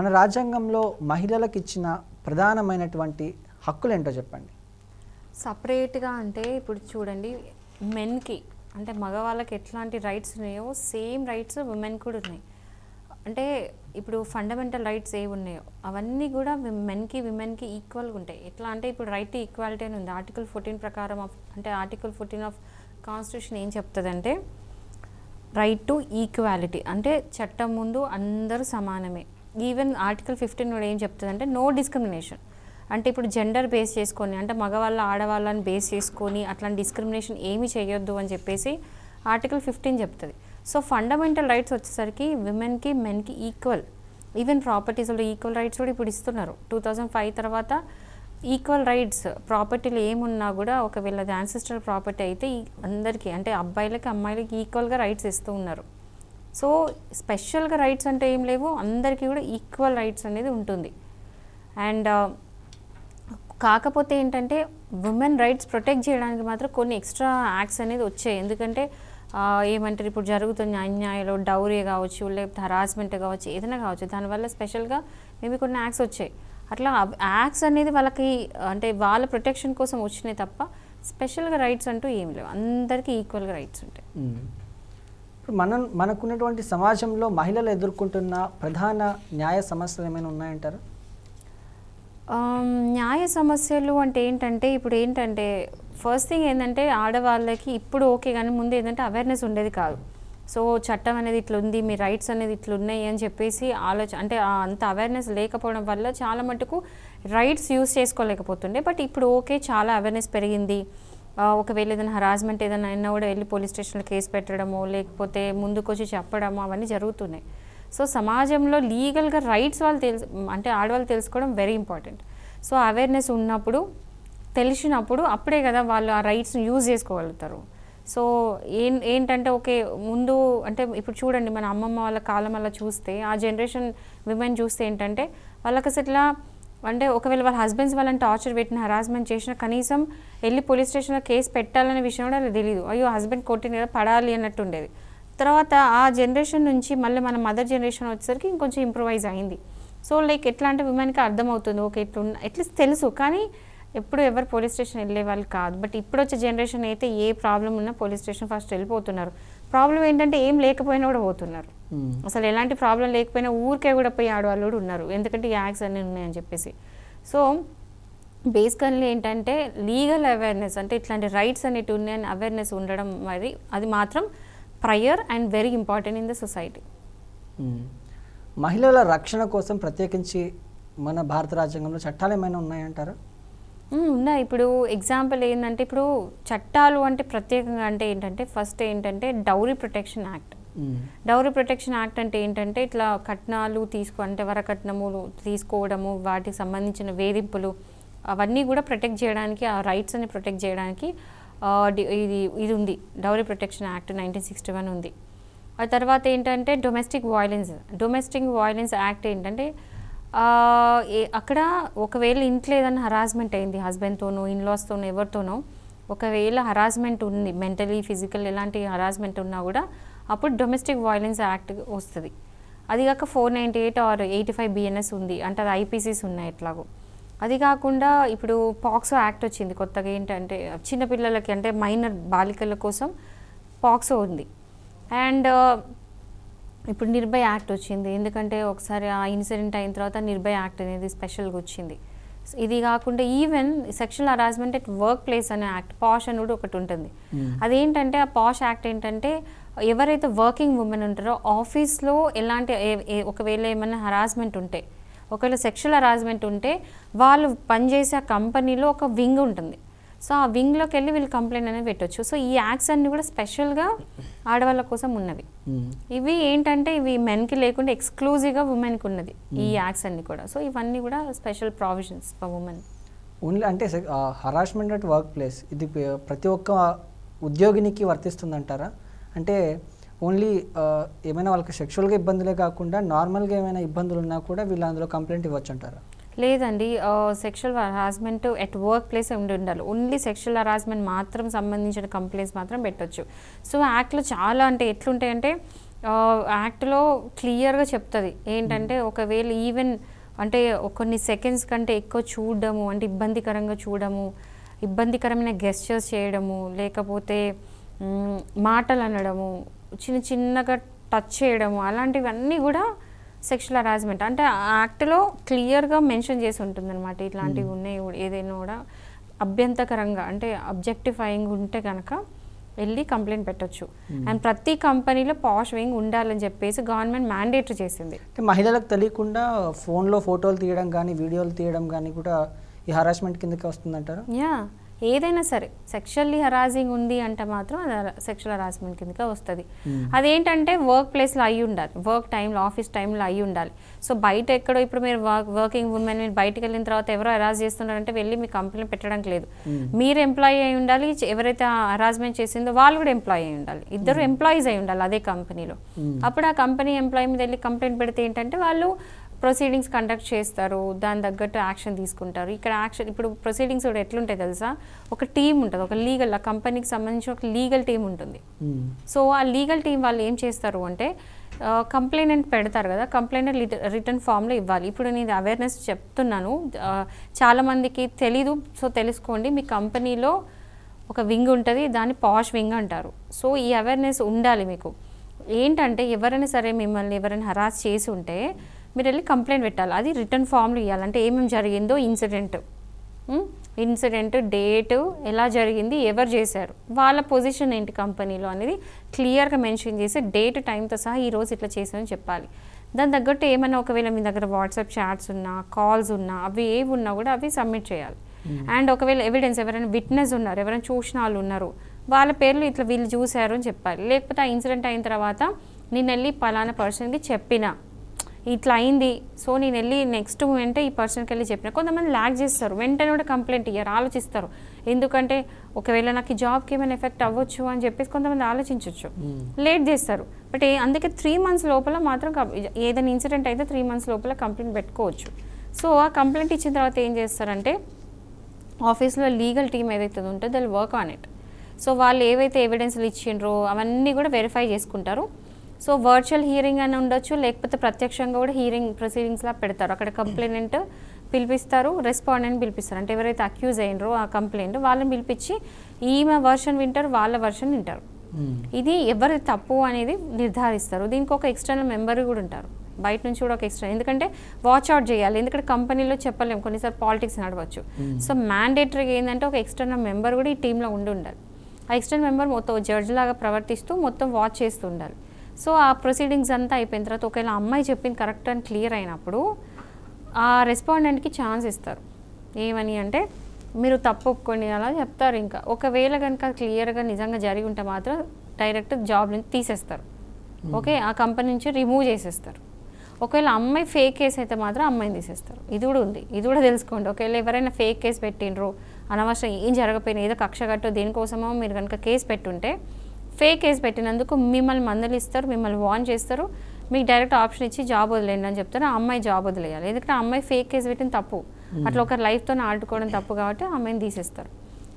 మన రాజ్యాంగంలో మహిళలకు ఇచ్చిన ప్రధానమైనటువంటి హక్కులు ఏంటో చెప్పండి. సపరేట్గా అంటే ఇప్పుడు చూడండి, మెన్కి అంటే మగవాళ్ళకి ఎట్లాంటి రైట్స్ ఉన్నాయో సేమ్ రైట్స్ ఉమెన్ కూడా ఉన్నాయి. అంటే ఇప్పుడు ఫండమెంటల్ రైట్స్ ఏవి ఉన్నాయో అవన్నీ కూడా మెన్కి విమెన్కి ఈక్వల్గా ఉంటాయి. ఎట్లా అంటే ఇప్పుడు రైట్ టు ఈక్వాలిటీ అని ఉంది ఆర్టికల్ 14 ప్రకారం అంటే ఆర్టికల్ 14 ఆఫ్ కాన్స్టిట్యూషన్ ఏం చెప్తుందంటే రైట్ టు ఈక్వాలిటీ అంటే చట్టం ముందు అందరూ సమానమే. ఈవెన్ ఆర్టికల్ 15 కూడా ఏం చెప్తుందంటే నో డిస్క్రిమినేషన్. అంటే ఇప్పుడు జెండర్ బేస్ చేసుకొని అంటే మగవాళ్ళ ఆడవాళ్ళని బేస్ చేసుకొని అట్లాంటి డిస్క్రిమినేషన్ ఏమీ చేయొద్దు అని చెప్పేసి ఆర్టికల్ 15 చెప్తుంది. సో ఫండమెంటల్ రైట్స్ వచ్చేసరికి విమెన్కి మెన్కి ఈక్వల్. ఈవెన్ ప్రాపర్టీస్లో ఈక్వల్ రైట్స్ కూడా ఇప్పుడు ఇస్తున్నారు. 2005 తర్వాత ఈక్వల్ రైట్స్ ప్రాపర్టీలు ఏమున్నా కూడా ఒకవేళ అది యాన్సిస్ట్రల్ ప్రాపర్టీ అయితే అందరికీ అంటే అబ్బాయిలకి అమ్మాయిలకి ఈక్వల్గా రైట్స్ ఇస్తూ ఉన్నారు. సో స్పెషల్గా రైట్స్ అంటే ఏం లేవు, అందరికీ కూడా ఈక్వల్ రైట్స్ అనేది ఉంటుంది. అండ్ కాకపోతే ఏంటంటే ఉమెన్ రైట్స్ ప్రొటెక్ట్ చేయడానికి మాత్రం కొన్ని ఎక్స్ట్రా యాక్ట్స్ అనేది వచ్చాయి. ఎందుకంటే ఏమంటారు ఇప్పుడు జరుగుతున్న అన్యాయాలు డౌరీ కావచ్చు లేకపోతే హరాస్మెంట్ కావచ్చు ఏదైనా కావచ్చు దానివల్ల స్పెషల్గా మేబీ కొన్ని యాక్ట్స్ వచ్చాయి. అట్లా యాక్ట్స్ అనేది వాళ్ళకి అంటే వాళ్ళ ప్రొటెక్షన్ కోసం వచ్చినాయి తప్ప స్పెషల్గా రైట్స్ అంటూ ఏమి లేవు, అందరికీ ఈక్వల్గా రైట్స్ ఉంటాయి. ఇప్పుడు మనకున్నటువంటి సమాజంలో మహిళలు ఎదుర్కొంటున్న ప్రధాన న్యాయ సమస్యలు ఏమైనా ఉన్నాయంటారు? న్యాయ సమస్యలు అంటే ఏంటంటే ఇప్పుడు ఏంటంటే ఫస్ట్ థింగ్ ఏంటంటే ఆడవాళ్ళకి ఇప్పుడు ఓకే కానీ ముందు ఏంటంటే అవేర్నెస్ ఉండేది కాదు. సో చట్టం అనేది ఇట్లా ఉంది, మీ రైట్స్ అనేది ఇట్లా ఉన్నాయి అని చెప్పేసి అంటే అంత అవేర్నెస్ లేకపోవడం వల్ల చాలా మటుకు రైట్స్ యూజ్ చేసుకోలేకపోతుండే. బట్ ఇప్పుడు ఓకే చాలా అవేర్నెస్ పెరిగింది. ఒకవేళ ఏదైనా హరాస్మెంట్ ఏదైనా అయినా కూడా వెళ్ళి పోలీస్ స్టేషన్లో కేసు పెట్టడము లేకపోతే ముందుకొచ్చి చెప్పడము అవన్నీ జరుగుతున్నాయి. సో సమాజంలో లీగల్గా రైట్స్ వాళ్ళు అంటే ఆడవాళ్ళు తెలుసుకోవడం వెరీ ఇంపార్టెంట్. సో అవేర్నెస్ ఉన్నప్పుడు తెలిసినప్పుడు అప్పుడే కదా వాళ్ళు ఆ రైట్స్ని యూజ్ చేసుకోగలుగుతారు. సో ఏంటంటే ఓకే ముందు అంటే ఇప్పుడు చూడండి మన అమ్మమ్మ వాళ్ళ కాలం వల్ల చూస్తే ఆ జనరేషన్ విమెన్ చూస్తే ఏంటంటే వాళ్ళకి అసలు ఇట్లా అంటే ఒకవేళ వాళ్ళ హస్బెండ్స్ వాళ్ళని టార్చర్ పెట్టిన హరాస్మెంట్ చేసిన కనీసం వెళ్ళి పోలీస్ స్టేషన్లో కేసు పెట్టాలనే విషయం కూడా వాళ్ళకి తెలియదు. అయ్యో హస్బెండ్ కొట్టిన కదా పడాలి అన్నట్టు ఉండేది. తర్వాత ఆ జనరేషన్ నుంచి మళ్ళీ మన మదర్ జనరేషన్ వచ్చేసరికి ఇంకొంచెం ఇంప్రూవైజ్ అయింది. సో లైక్ ఎట్లా అంటే విమెన్కి అర్థమవుతుంది ఓకే ఇట్లా అట్లీస్ట్ తెలుసు కానీ ఎప్పుడు ఎవరు పోలీస్ స్టేషన్ వెళ్ళే వాళ్ళు కాదు. బట్ ఇప్పుడు వచ్చే జనరేషన్ అయితే ఏ ప్రాబ్లం ఉన్నా పోలీస్ స్టేషన్ ఫస్ట్ వెళ్ళిపోతున్నారు. ప్రాబ్లం ఏంటంటే ఏం లేకపోయినా కూడా పోతున్నారు. అసలు ఎలాంటి ప్రాబ్లం లేకపోయినా ఊరికే కూడా పోయి ఆడవాళ్ళు కూడా ఉన్నారు, ఎందుకంటే యాక్ట్స్ అన్నీ ఉన్నాయని చెప్పేసి. సో బేసికల్లీ ఏంటంటే లీగల్ అవేర్నెస్ అంటే ఇట్లాంటి రైట్స్ అనేవి ఉన్నాయని అవేర్నెస్ ఉండడం మరి అది మాత్రం prior and very important in the society. మహిళల రక్షణ కోసం ప్రత్యేకించి మన భారత రాజ్యాంగంలో చట్టాలు ఏమైనా ఉన్నాయంటారా? ఉన్నాయి. ఇప్పుడు ఎగ్జాంపుల్ ఏంటంటే ఇప్పుడు చట్టాలు అంటే ప్రత్యేకంగా అంటే ఏంటంటే ఫస్ట్ ఏంటంటే dowry protection act. Dowry protection act అంటే ఏంటంటే ఇట్లా కట్నాలు అంటే వరకట్నములు తీసుకోవడము వాటికి సంబంధించిన వేధింపులు అవన్నీ కూడా ప్రొటెక్ట్ చేయడానికి ఆ రైట్స్ అని ప్రొటెక్ట్ చేయడానికి ఇది ఉంది డౌరీ ప్రొటెక్షన్ యాక్ట్ 1961 ఉంది. ఆ తర్వాత ఏంటంటే డొమెస్టిక్ వైలెన్స్ యాక్ట్ ఏంటంటే అక్కడ ఒకవేళ ఇంట్లో ఏదైనా హరాస్మెంట్ అయింది హస్బెండ్తోనో ఇన్లాస్తోనో ఎవరితోనో ఒకవేళ హరాస్మెంట్ ఉంది మెంటలీ ఫిజికల్ ఎలాంటి హరాస్మెంట్ ఉన్నా కూడా అప్పుడు డొమెస్టిక్ వైలెన్స్ యాక్ట్ వస్తుంది. అది కాక 498 ఆర్ 85 BNS ఉంది అంటే అది IPCs ఉన్నాయి ఎట్లాగో. అది కాకుండా ఇప్పుడు పాక్సో యాక్ట్ వచ్చింది కొత్తగా ఏంటంటే చిన్నపిల్లలకి అంటే మైనర్ బాలికల కోసం పాక్సో ఉంది. అండ్ ఇప్పుడు నిర్భయ యాక్ట్ వచ్చింది ఎందుకంటే ఒకసారి ఆ ఇన్సిడెంట్ అయిన తర్వాత నిర్భయ యాక్ట్ అనేది స్పెషల్గా వచ్చింది. ఇది కాకుండా even sexual harassment at work place అనే యాక్ట్ పాష్ అని కూడా ఒకటి ఉంటుంది. అదేంటంటే ఆ పాష్ యాక్ట్ ఏంటంటే ఎవరైతే వర్కింగ్ ఉమెన్ ఉంటారో ఆఫీస్లో ఎలాంటి ఒకవేళ ఏమైనా హరాస్మెంట్ ఉంటే ఒకవేళ సెక్షువల్ హరాస్మెంట్ ఉంటే వాళ్ళు పనిచేసే ఆ కంపెనీలో ఒక వింగ్ ఉంటుంది. సో ఆ వింగ్లోకి వెళ్ళి వీళ్ళు కంప్లైంట్ అనేది పెట్టవచ్చు. సో ఈ యాక్ట్స్ అన్నీ కూడా స్పెషల్గా ఆడవాళ్ళ కోసం ఉన్నవి. ఇవి ఏంటంటే ఇవి మెన్కి లేకుండా ఎక్స్క్లూజివ్గా ఉమెన్కి ఉన్నది ఈ యాక్ట్స్ అన్నీ కూడా. సో ఇవన్నీ కూడా special provisions for women. Only అంటే హరాస్మెంట్ అట్ వర్క్ ప్లేస్ ఇది ప్రతి ఒక్క ఉద్యోగినికి వర్తిస్తుందంటారా? అంటే ఓన్లీ ఏమైనా వాళ్ళకి సెక్షువల్గా ఇబ్బందులే కాకుండా నార్మల్గా ఏమైనా ఇబ్బందులు ఉన్నా కూడా వీళ్ళు అందులో కంప్లైంట్ ఇవ్వచ్చు అంటారా? లేదండి, sexual harassment at work place ఉండాలి. ఓన్లీ సెక్షువల్ హరాస్మెంట్ మాత్రం సంబంధించిన కంప్లైంట్స్ మాత్రం పెట్టవచ్చు. సో యాక్ట్లో చాలా అంటే ఎట్లుంటాయంటే యాక్ట్లో క్లియర్గా చెప్తుంది ఏంటంటే ఒకవేళ ఈవెన్ అంటే కొన్ని సెకండ్స్ కంటే ఎక్కువ చూడడము అంటే ఇబ్బందికరంగా చూడడము, ఇబ్బందికరమైన గెస్చర్స్ చేయడము, లేకపోతే మాటలు అనడము, చిన్నగా టచ్ చేయడము, అలాంటివన్నీ కూడా సెక్షువల్ హరాస్మెంట్. అంటే యాక్ట్లో క్లియర్గా మెన్షన్ చేసి ఉంటుంది అనమాట. ఇట్లాంటివి ఉన్నాయి ఏదైనా కూడా అభ్యంతకరంగా అంటే అబ్జెక్టిఫైయింగ్ ఉంటే కనుక వెళ్ళి కంప్లైంట్ పెట్టొచ్చు. అండ్ ప్రతి కంపెనీలో పాష్ వింగ్ ఉండాలని చెప్పేసి గవర్నమెంట్ మ్యాండేటరీ చేసింది. మహిళలకు తెలియకుండా ఫోన్లో ఫోటోలు తీయడం కానీ వీడియోలు తీయడం కానీ కూడా ఈ హరాస్మెంట్ కిందకి వస్తుందంటారు? యా, ఏదైనా సరే సెక్షువల్లీ హరాసింగ్ ఉంది అంటే మాత్రం అది సెక్షువల్ హరాస్మెంట్ కిందకే వస్తుంది. అదేంటంటే వర్క్ ప్లేస్లో అయ్యి ఉండాలి, వర్క్ టైంలో ఆఫీస్ టైంలో అయ్యి ఉండాలి. సో బయట ఎక్కడో ఇప్పుడు మీరు వర్కింగ్ ఉమెన్ మీరు బయటకు వెళ్ళిన తర్వాత ఎవరో హరాస్ చేస్తున్నారంటే వెళ్ళి మీ కంప్లైంట్ పెట్టడానికి లేదు. మీరు ఎంప్లాయీ అయి ఉండాలి, ఎవరైతే హరాస్మెంట్ చేసిందో వాళ్ళు కూడా ఎంప్లాయీ అయి ఉండాలి, ఇద్దరు ఎంప్లాయీస్ అయి ఉండాలి అదే కంపెనీలో. అప్పుడు ఆ కంపెనీ ఎంప్లాయీ మీద వెళ్ళి కంప్లైంట్ పెడితే ఏంటంటే వాళ్ళు ప్రొసీడింగ్స్ కండక్ట్ చేస్తారు, దాని తగ్గట్టు యాక్షన్ తీసుకుంటారు. ఇక్కడ యాక్షన్ ఇప్పుడు ప్రొసీడింగ్స్ కూడా ఎట్లుంటాయి తెలుసా, ఒక టీం ఉంటుంది, ఒక లీగల్ ఆ కంపెనీకి సంబంధించిన ఒక లీగల్ టీం ఉంటుంది. సో ఆ లీగల్ టీం వాళ్ళు ఏం చేస్తారు అంటే కంప్లైంట్ పెడతారు కదా, కంప్లైంట్ రిటర్న్ ఫామ్లో ఇవ్వాలి. ఇప్పుడు నేను అవేర్నెస్ చెప్తున్నాను, చాలామందికి తెలీదు, సో తెలుసుకోండి. మీ కంపెనీలో ఒక వింగ్ ఉంటుంది, దాన్ని పాష్ వింగ్ అంటారు. సో ఈ అవేర్నెస్ ఉండాలి మీకు. ఏంటంటే ఎవరైనా సరే మిమ్మల్ని ఎవరైనా హరాస్ చేసి ఉంటే మీరు వెళ్ళి కంప్లైంట్ పెట్టాలి, అది రిటర్న్ ఫామ్లో ఇవ్వాలంటే ఏమేమి జరిగిందో ఇన్సిడెంట్ డేటు, ఎలా జరిగింది, ఎవరు చేశారు, వాళ్ళ పొజిషన్ ఏంటి కంపెనీలో అనేది క్లియర్గా మెన్షన్ చేసి డేట్ టైంతో సహా ఈరోజు ఇట్లా చేసామని చెప్పాలి. దాని తగ్గట్టు ఏమైనా ఒకవేళ మీ దగ్గర వాట్సాప్ చాట్స్ ఉన్నా కాల్స్ ఉన్నా అవి ఏవి ఉన్నా కూడా అవి సబ్మిట్ చేయాలి. అండ్ ఒకవేళ ఎవిడెన్స్ ఎవరైనా విట్నెస్ ఉన్నారు, ఎవరైనా చూసిన వాళ్ళు ఉన్నారు, వాళ్ళ పేర్లు ఇట్లా వీళ్ళు చూశారు అని చెప్పాలి. లేకపోతే ఆ ఇన్సిడెంట్ అయిన తర్వాత నేను వెళ్ళి పలానా పర్సన్కి చెప్పిన ఇట్లా అయింది, సో నేను వెళ్ళి నెక్స్ట్ మూమెంటే ఈ పర్సన్కి వెళ్ళి చెప్పిన. కొంతమంది ల్యాగ్ చేస్తారు, వెంటనే కూడా కంప్లైంట్ ఇయ్యారు, ఆలోచిస్తారు. ఎందుకంటే ఒకవేళ నాకు ఈ జాబ్కి ఏమైనా ఎఫెక్ట్ అవ్వచ్చు అని చెప్పేసి కొంతమంది ఆలోచించవచ్చు, లేట్ చేస్తారు. బట్ అందుకే 3 months లోపల మాత్రం ఏదైనా ఇన్సిడెంట్ అయితే 3 months లోపల కంప్లైంట్ పెట్టుకోవచ్చు. సో ఆ కంప్లైంట్ ఇచ్చిన తర్వాత ఏం చేస్తారంటే ఆఫీస్లో లీగల్ టీమ్ ఏదైతే ఉంటుందో దాన్ని వర్క్ ఆన్ ఇట్. సో వాళ్ళు ఏవైతే ఎవిడెన్స్లు ఇచ్చిండ్రో అవన్నీ కూడా వెరిఫై చేసుకుంటారు. సో వర్చువల్ హియరింగ్ అని ఉండొచ్చు, లేకపోతే ప్రత్యక్షంగా కూడా హీరింగ్ ప్రొసీడింగ్స్లా పెడతారు. అక్కడ కంప్లైనెంట్ పిలిపిస్తారు, రెస్పాండెంట్ పిలిపిస్తారు. అంటే ఎవరైతే అక్యూజ్ అయినరో ఆ కంప్లైంట్ వాళ్ళని పిలిపించి ఈమె వర్షన్ వింటారు, వాళ్ళ వర్షన్ వింటారు. ఇది ఎవరి తప్పు అనేది నిర్ధారిస్తారు. దీనికి ఒక ఎక్స్టర్నల్ మెంబర్ కూడా ఉంటారు, బయట నుంచి కూడా ఒక ఎక్స్టర్నల్, ఎందుకంటే వాచ్ అవుట్ చేయాలి. ఎందుకంటే కంపెనీలో చెప్పలేము, కొన్నిసార్లు పాలిటిక్స్ నడవచ్చు. సో మ్యాండేటరీగా ఏంటంటే ఒక ఎక్స్టర్నల్ మెంబర్ కూడా ఈ టీంలో ఉండాలి. ఆ ఎక్స్టర్నల్ మెంబర్ మొత్తం జడ్జ్ లాగా ప్రవర్తిస్తూ మొత్తం వాచ్ చేస్తూ ఉండాలి. సో ఆ ప్రొసీడింగ్స్ అంతా అయిపోయిన తర్వాత ఒకవేళ అమ్మాయి చెప్పింది కరెక్ట్ అని క్లియర్ అయినప్పుడు ఆ రెస్పాండెంట్కి ఛాన్స్ ఇస్తారు. ఏమని అంటే మీరు తప్పు ఒప్పుకోండి అలా చెప్తారు. ఇంకా ఒకవేళ కనుక క్లియర్గా నిజంగా జరిగి ఉంటే మాత్రం డైరెక్ట్ జాబ్ నుంచి తీసేస్తారు. ఓకే, ఆ కంపెనీ నుంచి రిమూవ్ చేసేస్తారు. ఒకవేళ అమ్మాయి ఫేక్ కేసు అయితే మాత్రం అమ్మాయిని తీసేస్తారు. ఇది కూడా ఉంది, ఇది కూడా తెలుసుకోండి. ఒకవేళ ఎవరైనా ఫేక్ కేసు పెట్టిండ్రు, అనవసరం ఏం జరగకపోయినా ఏదో కక్ష కట్టో దేనికోసమో మీరు కనుక కేసు పెట్టుంటే ఫేక్ కేసు పెట్టినందుకు మిమ్మల్ని మందలిస్తారు, మిమ్మల్ని వార్న్ చేస్తారు, మీకు డైరెక్ట్ ఆప్షన్ ఇచ్చి జాబ్ వదిలేయండి అని చెప్తారు. ఆ అమ్మాయి జాబ్ వదిలేయాలి, ఎందుకంటే ఆ అమ్మాయి ఫేక్ కేసు పెట్టిన తప్పు, అట్లా ఒక లైఫ్తో ఆడుకోవడం తప్పు కాబట్టి ఆ అమ్మాయిని తీసేస్తారు.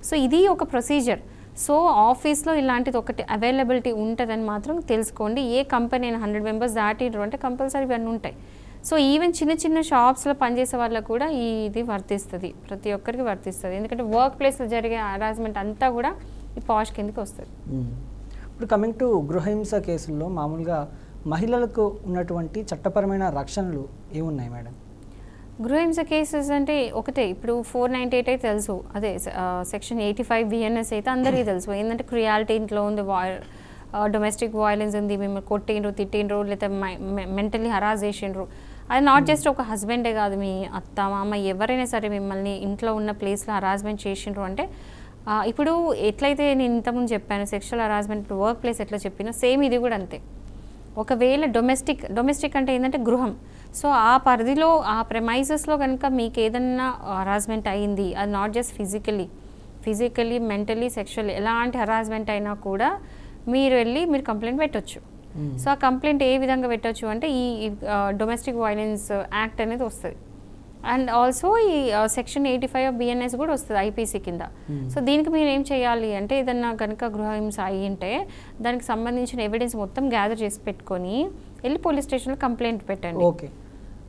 సో ఇది ఒక ప్రొసీజర్. సో ఆఫీస్లో ఇలాంటిది ఒకటి అవైలబిలిటీ ఉంటుందని మాత్రం తెలుసుకోండి. ఏ కంపెనీ అయినా 100 members దాటిండ్రు అంటే కంపల్సరీ ఇవన్నీ ఉంటాయి. సో ఈవెన్ చిన్న చిన్న పనిచేసే వాళ్ళకు కూడా ఇది వర్తిస్తుంది, ప్రతి ఒక్కరికి వర్తిస్తుంది. ఎందుకంటే వర్క్ ప్లేస్లో జరిగే హరాస్మెంట్ అంతా కూడా ఈ పాష్ కిందకి వస్తుంది. ఇప్పుడు కమింగ్ టు గృహహింస కేసుల్లో మామూలుగా మహిళలకు ఉన్నటువంటి చట్టపరమైన రక్షణలు ఏమున్నాయి మేడం? గృహహింస కేసెస్ అంటే ఒకటే, ఇప్పుడు 498 అయితే తెలుసు, అదే సెక్షన్ 85 VNS అయితే అందరికీ తెలుసు. ఏంటంటే క్రియాలిటీ ఇంట్లో ఉంది, డొమెస్టిక్ వైలెన్స్ ఉంది, మిమ్మల్ని కొట్టిండ్రు, తిట్టిండ్రు, లేదా మెంటలీ హరాస్ చేసిండ్రు. అది నాట్ జస్ట్ ఒక హస్బెండే కాదు, మీ అత్త మామ ఎవరైనా సరే మిమ్మల్ని ఇంట్లో ఉన్న ప్లేస్లో హరాస్మెంట్ చేసిండ్రు అంటే ఇప్పుడు ఎట్లయితే నేను ఇంతకుముందు చెప్పాను సెక్షువల్ హరాస్మెంట్ వర్క్ ప్లేస్ ఎట్లా చెప్పినా సేమ్ ఇది కూడా అంతే. ఒకవేళ డొమెస్టిక్ అంటే ఏంటంటే గృహం, సో ఆ పరిధిలో ఆ ప్రెమైసెస్లో కనుక మీకు ఏదన్నా హరాస్మెంట్ అయింది, అది not just physically mentally sexually ఎలాంటి హరాస్మెంట్ అయినా కూడా మీరు కంప్లైంట్ పెట్టొచ్చు. సో ఆ కంప్లైంట్ ఏ విధంగా పెట్టొచ్చు అంటే ఈ డొమెస్టిక్ వైలెన్స్ యాక్ట్ అనేది వస్తుంది. అండ్ ఆల్సో ఈ సెక్షన్ 85 ఆఫ్ బిఎన్ఎస్ కూడా వస్తుంది ఐపీసీ కింద. సో దీనికి మీరు ఏం చేయాలి అంటే ఏదన్నా కనుక గృహహింస అయ్యి ఉంటే దానికి సంబంధించిన ఎవిడెన్స్ మొత్తం గ్యాదర్ చేసి పెట్టుకొని వెళ్ళి పోలీస్ స్టేషన్లో కంప్లైంట్ పెట్టండి. ఓకే,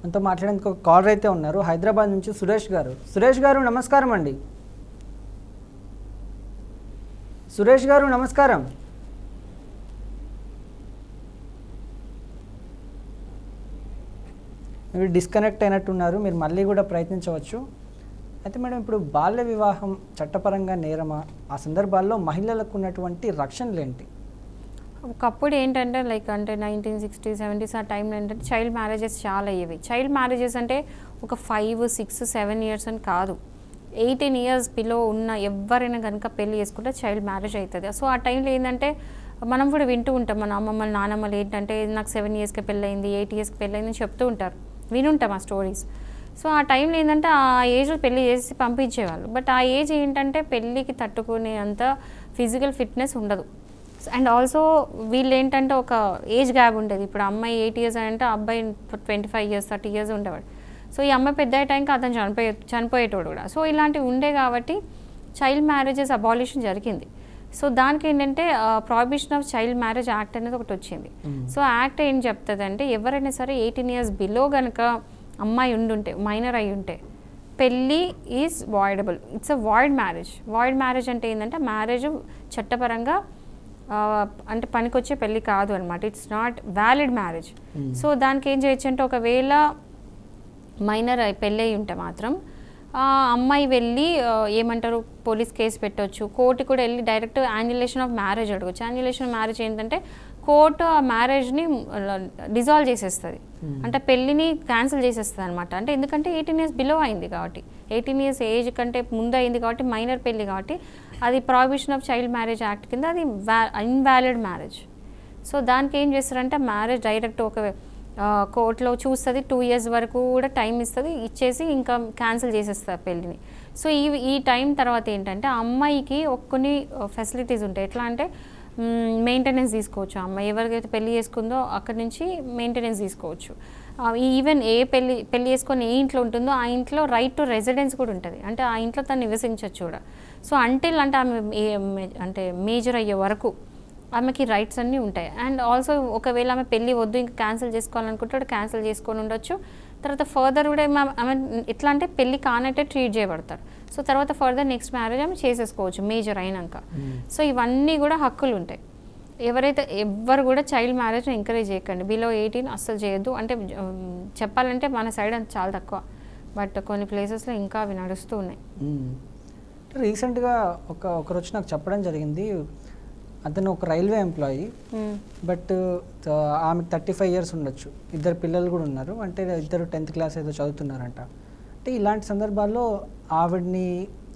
మనతో మాట్లాడేందుకు ఒక కాలర్ అయితే ఉన్నారు హైదరాబాద్ నుంచి సురేష్ గారు. సురేష్ గారు నమస్కారం అండి. సురేష్ గారు నమస్కారం. మీరు డిస్కనెక్ట్ అయినట్టున్నారు, మీరు మళ్ళీ కూడా ప్రయత్నించవచ్చు. అయితే మేడం, ఇప్పుడు బాల్య వివాహం చట్టపరంగా నేరమా? ఆ సందర్భాల్లో మహిళలకు ఉన్నటువంటి రక్షణలు ఏంటి? ఒకప్పుడు ఏంటంటే లైక్ అంటే 1960s 70s ఆ టైంలో ఏంటంటే చైల్డ్ మ్యారేజెస్ చాలా అయ్యేవి. చైల్డ్ మ్యారేజెస్ అంటే ఒక 5, 6, 7 years అని కాదు, 18 years బిలో ఉన్న ఎవరైనా కనుక పెళ్లి చేసుకుంటే చైల్డ్ మ్యారేజ్ అవుతుంది. సో ఆ టైంలో ఏంటంటే మనం కూడా వింటూ ఉంటాం, మన అమ్మమ్మలు నానమ్మలు ఏంటంటే నాకు 7 yearsకి పెళ్ళయింది, 8 yearsకి పెళ్ళయింది అని చెప్తూ ఉంటారు, వినుంటాం ఆ స్టోరీస్. సో ఆ టైంలో ఏంటంటే ఆ ఏజ్లో పెళ్లి చేసి పంపించేవాళ్ళు. బట్ ఆ ఏజ్ ఏంటంటే పెళ్ళికి తట్టుకునే అంత ఫిజికల్ ఫిట్నెస్ ఉండదు. అండ్ ఆల్సో వీళ్ళు ఏంటంటే ఒక ఏజ్ గ్యాప్ ఉండేది. ఇప్పుడు అమ్మాయి 8 years అంటే అబ్బాయి 25 years 30 years ఉండేవాడు. సో ఈ అమ్మాయి పెద్ద టైంకి అతను చనిపోయేటోడు కూడా. సో ఇలాంటివి ఉండే కాబట్టి చైల్డ్ మ్యారేజెస్ అబాలిషన్ జరిగింది. సో దానికి ఏంటంటే prohibition of child marriage act అనేది ఒకటి వచ్చింది. సో యాక్ట్ ఏం చెప్తుంది అంటే ఎవరైనా సరే 18 years బిలో కనుక అమ్మాయి ఉండుంటే, మైనర్ అయి ఉంటే పెళ్ళి is voidable. It's a void marriage. Void marriage అంటే ఏంటంటే మ్యారేజ్ చట్టపరంగా అంటే పనికొచ్చే పెళ్ళి కాదు అనమాట. It's not valid marriage. So దానికి ఏం చేయొచ్చు అంటే ఒకవేళ మైనర్ పెళ్ళి అయి ఉంటే మాత్రం అమ్మాయి వెళ్ళి ఏమంటారు పోలీస్ కేసు పెట్టవచ్చు, కోర్టు కూడా వెళ్ళి డైరెక్ట్ యాన్యులేషన్ ఆఫ్ మ్యారేజ్ అడగచ్చు. యాన్యులేషన్ ఆఫ్ మ్యారేజ్ ఏంటంటే కోర్టు ఆ మ్యారేజ్ని డిజాల్వ్ చేసేస్తుంది, అంటే పెళ్ళిని క్యాన్సిల్ చేసేస్తుంది అనమాట. అంటే ఎందుకంటే 18 years బిలో అయింది కాబట్టి, 18 years ఏజ్ కంటే ముందు అయింది కాబట్టి మైనర్ పెళ్ళి కాబట్టి అది prohibition of child marriage act కింద అది ఇన్వాలిడ్ మ్యారేజ్. సో దానికి ఏం చేస్తారంటే మ్యారేజ్ డైరెక్ట్ ఒక కోర్టులో చూస్తుంది, 2 years వరకు కూడా టైం ఇస్తుంది, ఇచ్చేసి ఇంకా క్యాన్సిల్ చేసేస్తుంది పెళ్ళిని. సో ఈ టైం తర్వాత ఏంటంటే ఆ అమ్మాయికి కొన్ని ఫెసిలిటీస్ ఉంటాయి. ఎట్లా అంటే మెయింటెనెన్స్ తీసుకోవచ్చు. అమ్మాయి ఎవరికైతే పెళ్లి చేసుకుందో అక్కడి నుంచి మెయింటెనెన్స్ తీసుకోవచ్చు. ఈవెన్ పెళ్లి చేసుకొని ఏ ఇంట్లో ఉంటుందో ఆ ఇంట్లో రైట్ టు రెసిడెన్స్ కూడా ఉంటుంది, అంటే ఆ ఇంట్లో తను నివసించవచ్చు కూడా. సో అంటిల్ అంటే ఆమె అంటే మేజర్ అయ్యే వరకు ఆమెకి రైట్స్ అన్నీ ఉంటాయి. అండ్ ఆల్సో ఒకవేళ ఆమె పెళ్ళి వద్దు ఇంకా క్యాన్సిల్ చేసుకోవాలనుకుంటే క్యాన్సిల్ చేసుకొని ఉండొచ్చు. తర్వాత ఫర్దర్ కూడా ఆమె ఎట్లా అంటే పెళ్ళి కానట్టే ట్రీట్ చేయబడతారు. సో తర్వాత ఫర్దర్ నెక్స్ట్ మ్యారేజ్ ఆమె చేసేసుకోవచ్చు మేజర్ అయినాక. సో ఇవన్నీ కూడా హక్కులు ఉంటాయి. ఎవ్వరు కూడా చైల్డ్ మ్యారేజ్ని ఎంకరేజ్ చేయకండి, బిలో 18 అస్సలు చేయొద్దు. అంటే చెప్పాలంటే మన సైడ్ అంత చాలా తక్కువ, బట్ కొన్ని ప్లేసెస్లో ఇంకా అవి నడుస్తూ ఉన్నాయి. రీసెంట్గా ఒకరు వచ్చి నాకు చెప్పడం జరిగింది, అతను ఒక రైల్వే ఎంప్లాయీ, బట్ ఆమెకు 35 years ఉండొచ్చు, 2 పిల్లలు కూడా ఉన్నారు, అంటే 2 10th class ఏదో చదువుతున్నారంట. అంటే ఇలాంటి సందర్భాల్లో ఆవిడ్ని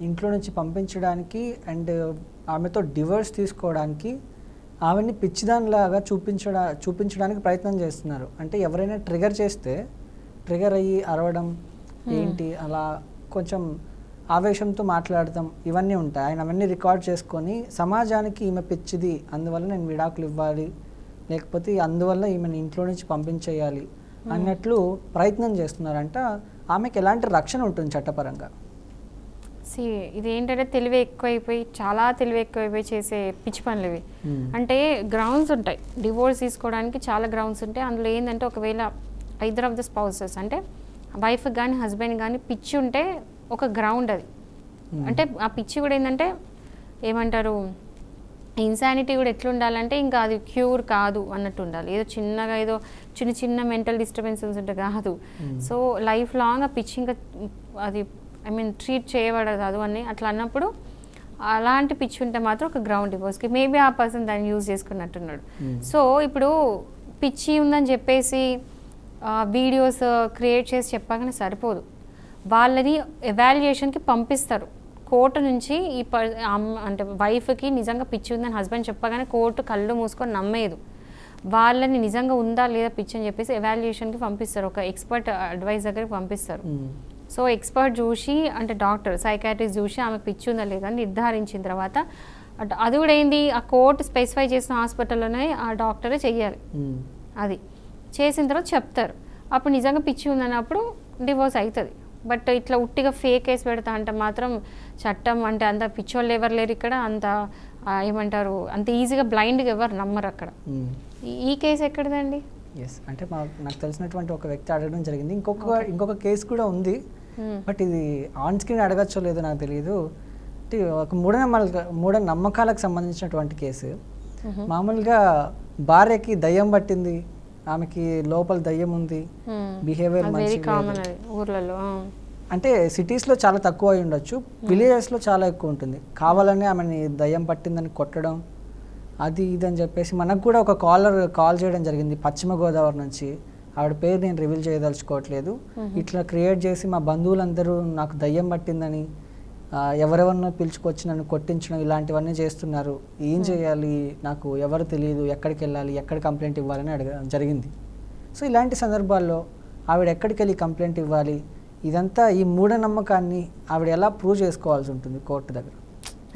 ఇంట్లో నుంచి పంపించడానికి అండ్ ఆమెతో డివోర్స్ తీసుకోవడానికి ఆవిడ్ని పిచ్చిదానిలాగా చూపించడానికి ప్రయత్నం చేస్తున్నారు. అంటే ఎవరైనా ట్రిగర్ చేస్తే ట్రిగర్ అయ్యి అరవడం ఏంటి, అలా కొంచెం ఆవేశంతో మాట్లాడతాం, ఇవన్నీ ఉంటాయి. ఆయన అవన్నీ రికార్డ్ చేసుకొని సమాజానికి ఈమె పిచ్చిది, అందువల్ల నేను విడాకులు ఇవ్వాలి, లేకపోతే అందువల్ల ఈమెను ఇంట్లో నుంచి పంపించేయాలి అన్నట్లు ప్రయత్నం చేస్తున్నారంట. ఆమెకి ఎలాంటి రక్షణ ఉంటుంది చట్టపరంగా? ఇది ఏంటంటే చాలా తెలివి ఎక్కువైపోయి చేసే పిచ్చి పనులు ఇవి. అంటే గ్రౌండ్స్ ఉంటాయి డివోర్స్ తీసుకోవడానికి, చాలా గ్రౌండ్స్ ఉంటాయి. అందులో ఏంటంటే ఒకవేళ ఐదర్ ఆఫ్ ద స్పౌసెస్ అంటే వైఫ్ కానీ హస్బెండ్ కానీ పిచ్చి ఉంటే ఒక గ్రౌండ్ అది. అంటే ఆ పిచ్చి కూడా ఏంటంటే ఏమంటారు, ఇన్సానిటీ కూడా ఎట్లా ఉండాలంటే ఇంకా అది క్యూర్ కాదు అన్నట్టు ఉండాలి. ఏదో చిన్నగా ఏదో చిన్న మెంటల్ డిస్టర్బెన్సెస్ ఉంటే కాదు. సో లైఫ్ లాంగ్ ఆ పిచ్చి ఇంకా అది ట్రీట్ చేయబడదు అని అట్లా అన్నప్పుడు అలాంటి పిచ్చి ఉంటే మాత్రం ఒక గ్రౌండ్ డివోర్స్కి మేబీ ఆ పర్సన్ దాన్ని యూజ్ చేసుకున్నట్టున్నాడు. సో ఇప్పుడు పిచ్చి ఉందని చెప్పేసి వీడియోస్ క్రియేట్ చేసి చెప్పగానే సరిపోదు, వాళ్ళని ఎవాల్యుయేషన్కి పంపిస్తారు కోర్టు నుంచి. అంటే వైఫ్కి నిజంగా పిచ్చి ఉందని హస్బెండ్ చెప్పగానే కోర్టు కళ్ళు మూసుకొని నమ్మేదు, వాళ్ళని నిజంగా ఉందా లేదా పిచ్చి అని చెప్పేసి ఎవాల్యుయేషన్కి పంపిస్తారు, ఒక ఎక్స్పర్ట్ అడ్వైజ్ దగ్గరికి పంపిస్తారు. సో ఎక్స్పర్ట్ చూసి అంటే డాక్టర్ సైకాట్రిస్ట్ చూసి ఆమెకు పిచ్చి ఉందా లేదా అని నిర్ధారించిన తర్వాత అది కూడా ఏంది, ఆ కోర్టు స్పెసిఫై చేసిన హాస్పిటల్లోనే ఆ డాక్టరే చెయ్యాలి. అది చేసిన తర్వాత చెప్తారు, అప్పుడు నిజంగా పిచ్చి ఉందన్నప్పుడు డివోర్స్ అవుతుంది. బట్ ఇట్లా ఉట్టిగా ఫేక్ కేసు పెడతా అంటే మాత్రం చట్టం అంటే అంత పిచ్చోళ్ళు ఎవరు లేరు ఇక్కడ, అంత ఏమంటారు అంత ఈజీగా బ్లైండ్గా ఎవరు నమ్మరు అక్కడ. ఈ కేసు ఎక్కడిదండి? ఎస్, అంటే నాకు తెలిసినటువంటి ఒక వ్యక్తి అడగడం జరిగింది. ఇంకొక కేసు కూడా ఉంది, బట్ ఇది ఆన్ స్క్రీన్ అడగచ్చో లేదో నాకు తెలియదు. ఒక మూఢనమ్మకాలకు సంబంధించినటువంటి కేసు. మామూలుగా భార్యకి దయ్యం పట్టింది, ఆమెకి లోపల దయ్యం ఉంది, బిహేవియర్ ఊర్లలో అంటే సిటీస్లో చాలా తక్కువ అయి ఉండొచ్చు, విలేజెస్లో చాలా ఎక్కువ ఉంటుంది. కావాలని ఆమెని దయ్యం పట్టిందని కొట్టడం అది ఇదని చెప్పేసి మనకు కూడా ఒక కాల్ చేయడం జరిగింది పశ్చిమ గోదావరి నుంచి. ఆవిడ పేరు నేను రివీల్ చేయదలుచుకోవట్లేదు. ఇట్లా క్రియేట్ చేసి మా బంధువులందరూ నాకు దయ్యం పట్టిందని ఎవరెవరినో పిలుచుకొచ్చి నన్ను కొట్టించడం ఇలాంటివన్నీ చేస్తున్నారు, ఏం చేయాలి, నాకు ఎవరు తెలియదు, ఎక్కడికి వెళ్ళాలి, ఎక్కడ కంప్లైంట్ ఇవ్వాలని అడగడం జరిగింది. సో ఇలాంటి సందర్భాల్లో ఆవిడ ఎక్కడికి వెళ్ళి కంప్లైంట్ ఇవ్వాలి, ఇదంతా ఈ మూఢనమ్మకాన్ని ఆవిడ ఎలా ప్రూవ్ చేసుకోవాల్సి ఉంటుంది కోర్టు దగ్గర?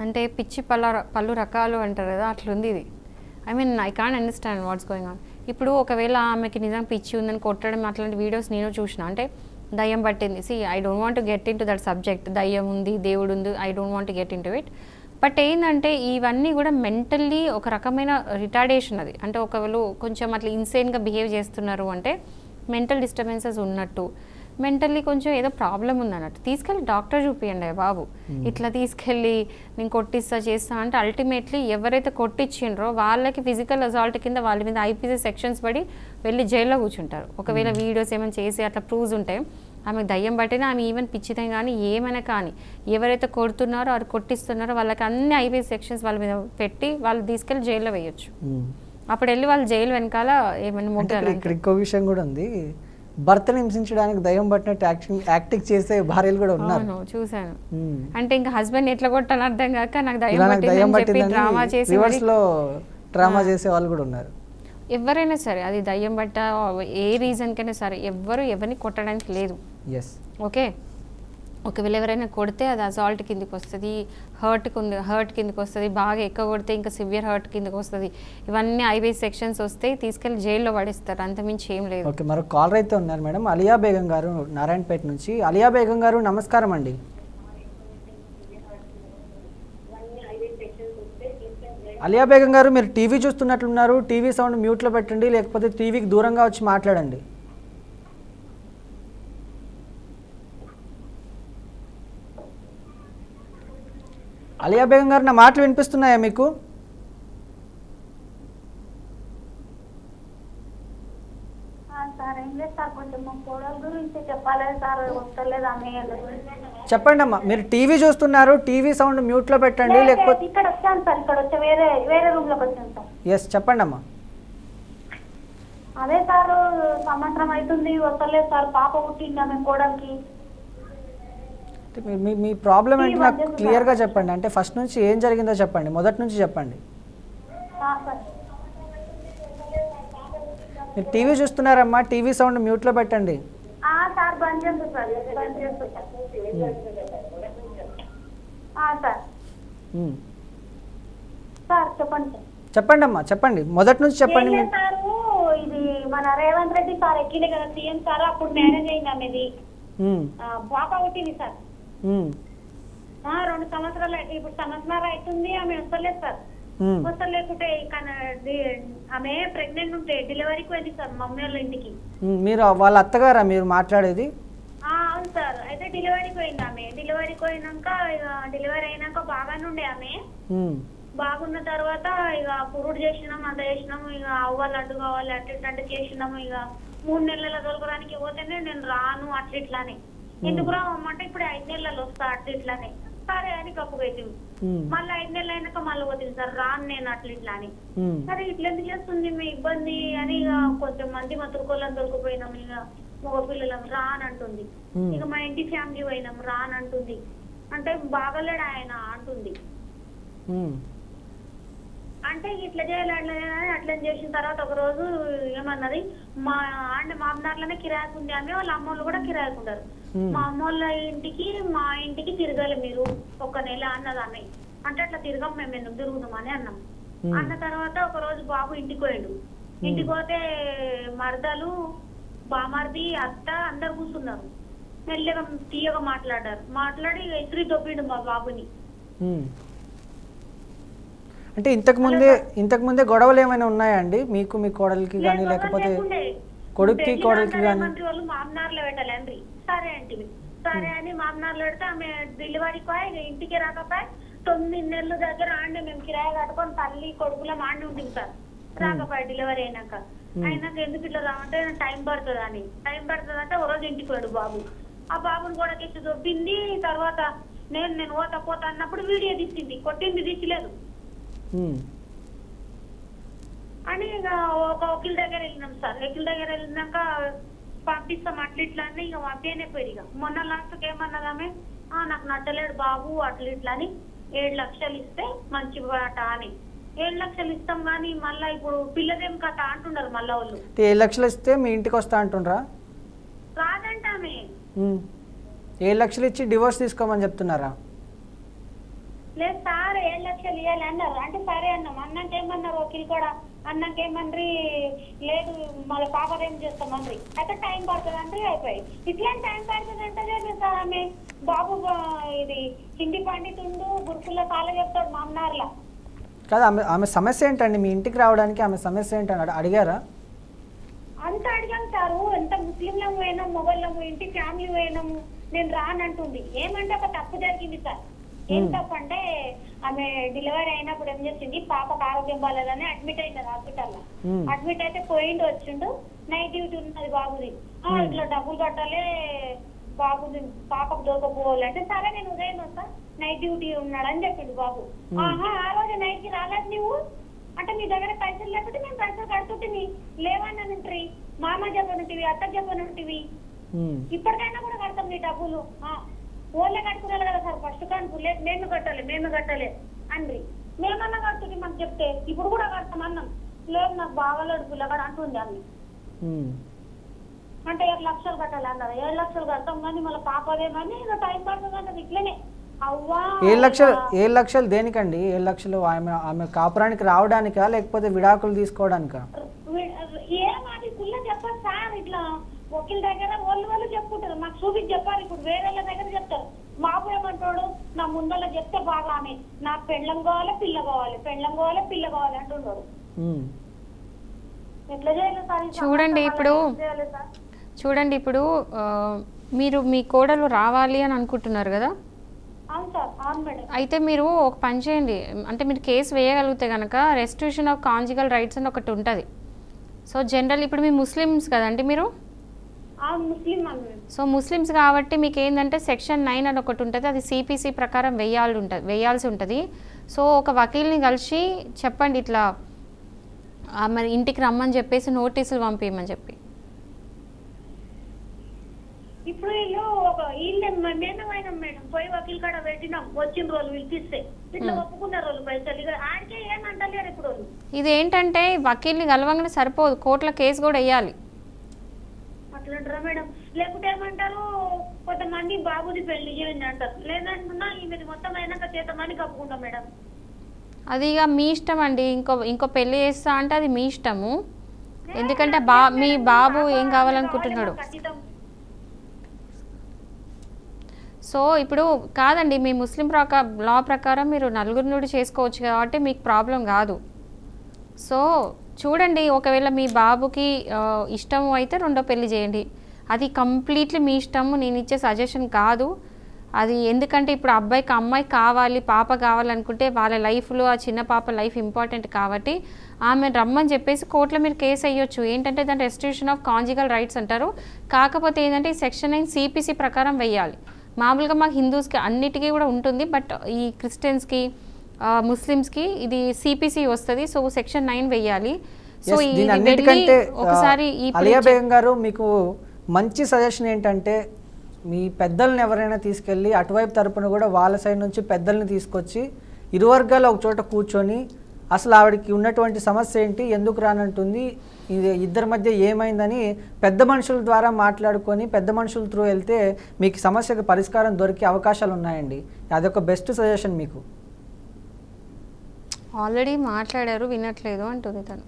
అంటే పిచ్చి పళ్ళు రకాలు అంటారు కదా, అట్లుంది ఇది. I mean I can't understand what's going on. ఇప్పుడు ఒకవేళ ఆమెకి నిజంగా పిచ్చి ఉందని కొట్టడం అట్లాంటి వీడియోస్ నేను చూసిన, అంటే దయ్యం పట్టింది. I don't want to get in to that subject, దయ్యం ఉంది దేవుడు ఉంది, I don't want to get in to it. But ఏంటంటే ఇవన్నీ కూడా మెంటల్లీ ఒక రకమైన రిటార్డేషన్ అది. అంటే ఒకవేళ కొంచెం అట్లా ఇన్సేన్గా బిహేవ్ చేస్తున్నారు అంటే మెంటల్ డిస్టర్బెన్సెస్ ఉన్నట్టు, మెంటల్లీ కొంచెం ఏదో ప్రాబ్లం ఉందన్నట్టు. తీసుకెళ్ళి డాక్టర్ చూపియండి బాబు. ఇట్లా తీసుకెళ్ళి నేను కొట్టిస్తా చేస్తా అంటే అల్టిమేట్లీ ఎవరైతే కొట్టించిండ్రో వాళ్ళకి ఫిజికల్ అసాల్ట్ కింద వాళ్ళ మీద ఐపీసీ సెక్షన్స్ పడి వెళ్ళి జైల్లో కూర్చుంటారు. ఒకవేళ వీడియోస్ ఏమైనా చేసి అట్లా ప్రూవ్స్ ఉంటే, ఆమెకు దయ్యం పట్టినా ఆమె ఈవెన్ పిచ్చితం కానీ ఏమైనా కానీ ఎవరైతే కొడుతున్నారో వారు కొట్టిస్తున్నారో వాళ్ళకి అన్ని ఐపీసీ సెక్షన్స్ వాళ్ళ మీద పెట్టి వాళ్ళు తీసుకెళ్ళి జైల్లో వేయొచ్చు. అప్పుడు వెళ్ళి వాళ్ళు జైలు వెనకాల ఏమైనా మొగ్గాలి. ఇక్కడ ఇంకో విషయం కూడా ఉంది, భర్తను హింసించడానికి దయ్యం పట్టినట్టు యాక్టింగ్ చేసే భార్యలు కూడా ఉన్నారు. చూసాను. అంటే ఇంకా హస్బెండ్ ఎట్లా కొట్టాలని అర్థం కాక నాకు దయ్యం పట్టిందని డ్రామా చేసి డ్రామా చేసే వాళ్ళు కూడా ఉన్నారు. ఎవరైనా సరే అది దయ్యం బట్ట ఏ రీజన్ కైనా సరే ఎవరిని కొట్టడానికి లేదు. ఓకే, ఒకవేళ ఎవరైనా కొడితే అది అసాల్ట్ కిందకి వస్తుంది, హర్ట్ కిందకి వస్తుంది, బాగా ఎక్కువ కొడితే ఇంకా సివియర్ హర్ట్ కిందకి వస్తుంది. ఇవన్నీ ఐపీసీ సెక్షన్స్ వస్తాయి, తీసుకెళ్లి జైల్లో పడేస్తారు, అంతమించి ఏం లేదు. ఓకే, మరొక కాలర్ అయితే ఉన్నారు మేడం, అలియా బేగం గారు నారాయణపేట నుంచి. అలియా బేగం గారు నమస్కారం అండి. అలియా బేగం గారు మీరు టీవీ చూస్తున్నట్లున్నారు, టీవీ సౌండ్ మ్యూట్లో పెట్టండి, లేకపోతే టీవీకి దూరంగా వచ్చి మాట్లాడండి. అలియా బేగం గారు నా మాటలు వినిపిస్తున్నాయా మీకు? చెప్పండి అమ్మా, మీరు టీవీ చూస్తున్నారు, టీవీ సౌండ్ మ్యూట్ లో పెట్టండి, లేకపోతే ఎస్ చెప్పండి అమ్మా. అదే సార్ సంవత్సరం అవుతుంది వస్తలేదు సార్, పాప పుట్టిందా మేము కోడలికి. మీ ప్రాబ్లం ఏంటి నాకు క్లియర్గా చెప్పండి, అంటే ఫస్ట్ నుంచి ఏం జరిగిందో చెప్పండి, మొదటి నుంచి చెప్పండి. మీరు టీవీ చూస్తున్నారమ్మా, టీవీ సౌండ్ మ్యూట్లో పెట్టండి. చెప్పండి అమ్మా, చెప్పండి, మొదటి నుంచి చెప్పండి. ఇది మన రేవంత్ రెడ్డి సార్ ఎక్కింది కదా సీఎం సార్, అప్పుడు మ్యారేజ్ అయింది ఆమెది, పాప పుట్టింది సార్. 2 సంవత్సరాలు, ఇప్పుడు సంవత్సరాలు అవుతుంది ఆమె వస్తలేదు సార్. వస్తలేకుంటే ఆమె ప్రెగ్నెంట్ ఉంటే డెలివరీకి పోయింది సార్ మమ్మీ వాళ్ళ ఇంటికి. మీరు వాళ్ళ అత్తగారా మీరు మాట్లాడేది? అవును సార్. అయితే డెలివరీకి పోయింది ఆమె. డెలివరీకి పోయినాక డెలివరీ అయినాక బాగానే ఉండే ఆమె. బాగున్న తర్వాత ఇక పురుడు చేసినాం, అంత చేసినాము, ఇక అవ్వాలి అడ్డు కావాలి అట్లా చేసినాము. ఇక 3 నెలల దొరకడానికి పోతేనే నేను రాను అట్లా ఇట్లానే. ఎందుకు రావమ్మంటే ఇప్పుడు 5 నెలలు వస్తా అట్లా ఇట్లానే. సరే అని కప్పుకైతుంది. మళ్ళీ 5 నెలలు అయినాక మళ్ళీ పోతుంది సార్, రాను నేను అట్లా ఇట్లా అని. సరే ఇట్లా ఎందుకు చేస్తుంది మీ ఇబ్బంది అని ఇక కొంచెం మంది మా తురుకోళ్ళని దొరికిపోయినాం. ఇక మగ పిల్లలం రానంటుంది. ఇక మా ఇంటి ఫ్యామిలీ పోయినాం రానంటుంది. అంటే బాగలేడు ఆయన అంటుంది. అంటే ఇట్లా చేయాలి అట్లా చేసిన తర్వాత ఒక రోజు ఏమన్నది, మా అంటే మామనార్లోనే కిరాయికి ఉంది ఆమె, వాళ్ళ అమ్మోళ్ళు కూడా కిరాయికి ఉంటారు. మా అమ్మోళ్ళ ఇంటికి మా ఇంటికి తిరగాలి మీరు 1 నెల అన్నది ఆమె. అంటే అట్లా తిరగం మేము ఎందుకు తిరుగుదాం అని అన్నాం. అన్న తర్వాత ఒక రోజు బాబు ఇంటికి పోయాడు. ఇంటికి పోతే మరదలు బామర్ది అత్త అందరు కూర్చున్నారు. మెల్లగా తీయగా మాట్లాడి ఇస్త్రీ దొబ్బిండు మా బాబుని. అంటే ఇంతకు ముందే గొడవలు ఏమైనా ఉన్నాయా అండి మీకు మీ కోడలికి కానీ లేకపోతే కొడుక్కి కోడలికి కానీ? వాళ్ళు మామనార్లో పెట్టాలండి. సరే అంటే సరే అని మామనార్లో పెడితే ఆమె డెలివరీకి పోయి ఇంటికి రాకపోయి 9 నెలల దగ్గర ఆండే మేము కిరాయి కట్టుకొని తల్లి కొడుకుల ఆండి ఉంటుంది సార్. రాకపోయి డెలివరీ అయినాక ఎందుకు ఇట్లా రావంటే టైం పడుతుంది అంటే ఓ రోజు ఇంటికి పోయాడు బాబు. ఆ బాబుని కూడా తెచ్చి దొబ్బింది. తర్వాత నేను పోతా అన్నప్పుడు వీడియో తీసింది, కొట్టింది తీసిలేదు అని ఇక ఒక వకీల్ దగ్గర వెళ్ళినాం సార్. వకీల్ దగ్గర వెళ్ళినాక పంపిస్తాం అట్లా అని ఇక పంపేనే పోయి. ఇక మొన్న లాస్ట్కి ఏమన్నదామే, నాకు నచ్చలేడు బాబు అట్లా ఇట్లా అని 7 లక్షలు ఇస్తే మంచి బాట అని 7 లక్షలు ఇస్తాం. కానీ మళ్ళీ ఇప్పుడు పిల్లదేం కథ అంటున్నారు మళ్ళీ వాళ్ళు. 7 లక్షలు ఇస్తే మీ ఇంటికి వస్తా అంటుండ్రా? రాదంట ఆమె. 7 లక్షలు ఇచ్చి డివోర్స్ తీసుకోమని చెప్తున్నారా? లేదు సార్ 7 లక్షలు ఇవ్వాలి అన్నారు. అంటే సరే అన్నాం. అన్నాకేమన్నారు వకీల్ కూడా, అన్నాకేమన్రి లేదు మళ్ళీ పాపదేం చేస్తామన్రి. అయితే టైం పడుతుంది అండి అయిపోయి. ఇట్లా టైం పడుతుంది అంటే సార్ ఆమె బాబు ఇది హిందీ పండితుండు, గురుకుల్లో కాలు చెప్తాడు మామనార్లా. కాదు, ఆమె సమస్య ఏంటండి? మీ ఇంటికి రావడానికి ఆమె సమస్య ఏంటని అడిగారా? అంత అడిగాం సారు. ఎంత ముస్లింలం పోయినాం, మొగళ్ళము, ఇంటి ఫ్యామిలీ పోయినాము, నేను రానంటుంది. ఏమంటే ఒక తప్పు జరిగింది సార్. ఏం తప్పు అంటే ఆమె డెలివరీ అయినప్పుడు ఏం చేసింది, పాపకు ఆరోగ్యం బాగాలేదని అడ్మిట్ అయినది హాస్పిటల్లో. అడ్మిట్ అయితే పోయిండు వచ్చిండు, నైట్ డ్యూటీ ఉన్నది బాబుది. ఇట్లా డబ్బులు కట్టాలి బాబుది, పాపకు దొరకపోవాలంటే సరే నేను ఉదయం వస్తా, నైట్ డ్యూటీ ఉన్నాడని చెప్పిండు బాబు. ఆ రోజు నైట్ కి రాలేదు నువ్వు అంటే మీ దగ్గర పైసలు లేకపోతే మేము పైసలు కడుతుంటివి, లేవన్నానుంటివి, మామ చెప్పనుంటివి, అత్త చెప్పనుంటివి, ఇప్పటికైనా కూడా కడతాం నీ డబ్బులు. ఓళ్ళే కట్టుకున్నారు కదా సార్ ఫస్ట్ కానుకు, లేదు మేము కట్టాలి అండి. మేమన్నా కడుతుంది మాకు చెప్తే ఇప్పుడు కూడా కడతాం అన్నాం. లేదు నాకు బాగాలేడు పిల్లగాడు అంటుంది అన్ని. అంటే 7 లక్షలు కట్టాలి అన్నారు. 7 లక్షలు కడతాం కానీ మళ్ళీ పాపదేమని టైం పడుతుంది అంటే ఇట్లనే. 7 లక్షలు దేనికండి? 7 లక్షలు ఆమె కాపురానికి రావడానికా లేకపోతే విడాకులు తీసుకోవడానికా? ఏమాది కుల్ల చెప్పారు సార్. ఇట్లా వకీల్ దగ్గర వాళ్ళు చెప్పుకుంటారు, మాకు చూపించి చెప్పారు. ఇప్పుడు వేరే దగ్గర చెప్తారు. బాబు ఏమంటాడు, నా ముందర చెప్తే బాగా ఆమె నాకు పెళ్ళం కావాలి పిల్ల కావాలి అంటున్నాడు. ఎట్లా చేయాలి సార్? చూడండి ఇప్పుడు మీరు మీ కోడలు రావాలి అని అనుకుంటున్నారు కదా. అయితే మీరు ఒక పని చేయండి, అంటే మీరు కేసు వేయగలిగితే కనుక రెస్టిట్యూషన్ ఆఫ్ కాంజుగల్ రైట్స్ అని ఒకటి ఉంటుంది. సో జనరల్ ఇప్పుడు మీ ముస్లిమ్స్ కదండి మీరు? సో ముస్లిమ్స్ కాబట్టి మీకు ఏంటంటే సెక్షన్ 9 అని ఒకటి ఉంటుంది, అది సిపిసి ప్రకారం వేయాల్సి ఉంటుంది. సో ఒక వకీల్ని కలిసి చెప్పండి ఇట్లా మరి ఇంటికి రమ్మని చెప్పేసి నోటీసులు పంపించమని చెప్పి. ఇప్పుడు మేడం పోయి వకీల్ కాడ పెట్టినాం, వచ్చిన రోజు పిలిపిస్తే ఇట్లా ఒప్పుకున్న రోజు పైసలు ఆడికే ఏమంటలేరు. ఇప్పుడు ఇదేంటంటే వకీల్ని కలవంగానే సరిపోదు, కోర్టులో కేసు కూడా వేయాలి. అట్లంటారా మేడం? లేకుంటే ఏమంటారు, కొంతమంది బాబుది పెళ్లి చేయండి అంటారు, లేదంటున్నా ఈమెది మొత్తం అయినాక చేతమని కప్పుకుంటాం మేడం. అది ఇక మీ ఇష్టం అండి. ఇంకో పెళ్లి చేస్తా అంటే అది మీ ఇష్టము. ఎందుకంటే మీ బాబు ఏం కావాలనుకుంటున్నాడు. సో ఇప్పుడు కాదండి, మీ ముస్లిం లా ప్రకారం మీరు నలుగురు నుండి చేసుకోవచ్చు కాబట్టి మీకు ప్రాబ్లం కాదు. సో చూడండి, ఒకవేళ మీ బాబుకి ఇష్టము అయితే 2వ పెళ్లి చేయండి. అది కంప్లీట్లీ మీ ఇష్టము, నేను ఇచ్చే సజెషన్ కాదు అది. ఎందుకంటే ఇప్పుడు అబ్బాయికి అమ్మాయి కావాలి, పాప కావాలనుకుంటే వాళ్ళ లైఫ్లో ఆ చిన్న పాప లైఫ్ ఇంపార్టెంట్ కాబట్టి ఆమె రమ్మని చెప్పేసి కోర్టులో మీరు కేసు వేయొచ్చు. ఏంటంటే దాని రెస్టిట్యూషన్ ఆఫ్ కాంజుగల్ రైట్స్ అంటారు. కాకపోతే ఏంటంటే సెక్షన్ 9 సిపిసి ప్రకారం వేయాలి. మామూలుగా మాకు హిందూస్కి అన్నిటికీ కూడా ఉంటుంది, బట్ ఈ క్రిస్టియన్స్కి ముస్లిమ్స్కి ఇది సిపిసి వస్తుంది. సో సెక్షన్ 9 వేయాలి. సో ఒకసారి అలియా బేగం గారు, మీకు మంచి సజెషన్ ఏంటంటే మీ పెద్దల్ని ఎవరైనా తీసుకెళ్ళి అటువైపు తరపున కూడా వాళ్ళ సైడ్ నుంచి పెద్దల్ని తీసుకొచ్చి ఇరు వర్గాలు ఒక చోట కూర్చొని అసలు ఆవిడకి ఉన్నటువంటి సమస్య ఏంటి, ఎందుకు రానంటుంది, ఇద్దరి మధ్య ఏమైందని పెద్ద మనుషుల ద్వారా మాట్లాడుకొని పెద్ద మనుషుల త్రూ వెళ్తే మీకు సమస్యకు పరిష్కారం దొరికే అవకాశాలు ఉన్నాయండి. అదొక బెస్ట్ సజెషన్ మీకు. ఆల్రెడీ మాట్లాడారు, వినట్లేదు అంటుంది తను.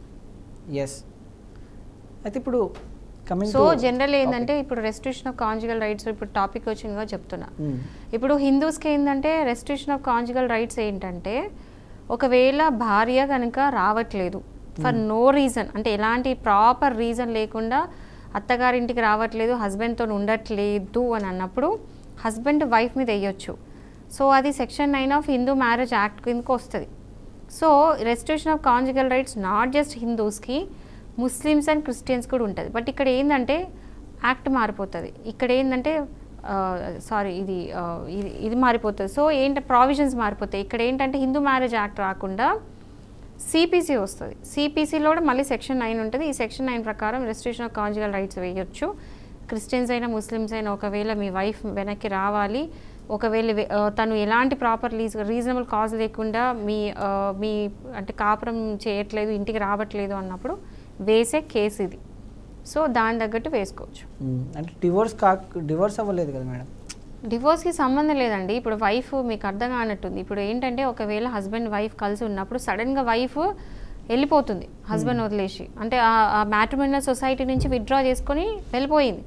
ఎస్. అయితే ఇప్పుడు సో జనరల్ ఏంటంటే ఇప్పుడు రెస్ట్రిక్షన్ ఆఫ్ కాంజుగల్ రైట్స్ ఇప్పుడు టాపిక్ వచ్చిందిగా చెప్తున్నా. ఇప్పుడు హిందూస్కి ఏంటంటే రెస్ట్రిక్షన్ ఆఫ్ కాంజుగల్ రైట్స్ ఏంటంటే ఒకవేళ భార్య కనుక రావట్లేదు ఫర్ నో రీజన్, అంటే ఎలాంటి ప్రాపర్ రీజన్ లేకుండా అత్తగారింటికి రావట్లేదు, హస్బెండ్తో ఉండట్లేదు అని అన్నప్పుడు హస్బెండ్ వైఫ్ మీద వేయొచ్చు. సో అది section 9 of Hindu marriage act కిందకు వస్తుంది. So restriction of conjugal rights not just హిందూస్కి, ముస్లిమ్స్ అండ్ క్రిస్టియన్స్ కూడా ఉంటుంది. బట్ ఇక్కడ ఏంటంటే యాక్ట్ మారిపోతుంది, ఇక్కడ ఏంటంటే ఇది మారిపోతుంది. సో ప్రావిజన్స్ మారిపోతాయి. ఇక్కడ ఏంటంటే హిందూ మ్యారేజ్ యాక్ట్ రాకుండా సిపిసి వస్తుంది. సిపిసిలో కూడా మళ్ళీ సెక్షన్ 9 ఉంటుంది. ఈ సెక్షన్ 9 ప్రకారం రెస్ట్రిక్షన్ ఆఫ్ కాంజుగల్ రైట్స్ వేయొచ్చు. క్రిస్టియన్స్ అయినా ముస్లిమ్స్ అయినా ఒకవేళ మీ వైఫ్ వెనక్కి రావాలి, ఒకవేళ తను ఎలాంటి ప్రాపర్ రీజనబుల్ కాజ్ లేకుండా మీ అంటే కాపురం చేయట్లేదు, ఇంటికి రావట్లేదు అన్నప్పుడు వేసే కేసు ఇది. సో దాని తగ్గట్టు వేసుకోవచ్చు. అంటే డివోర్స్ అవ్వలేదు కదా మేడం? డివోర్స్కి సంబంధం లేదండి. ఇప్పుడు వైఫ్ మీకు అర్థం కానట్టుంది. ఇప్పుడు ఏంటంటే ఒకవేళ హస్బెండ్ వైఫ్ కలిసి ఉన్నప్పుడు సడన్గా వైఫ్ వెళ్ళిపోతుంది హస్బెండ్ వదిలేసి, అంటే ఆ మ్యాట్రిమోనియల్ సొసైటీ నుంచి విత్డ్రా చేసుకొని వెళ్ళిపోయింది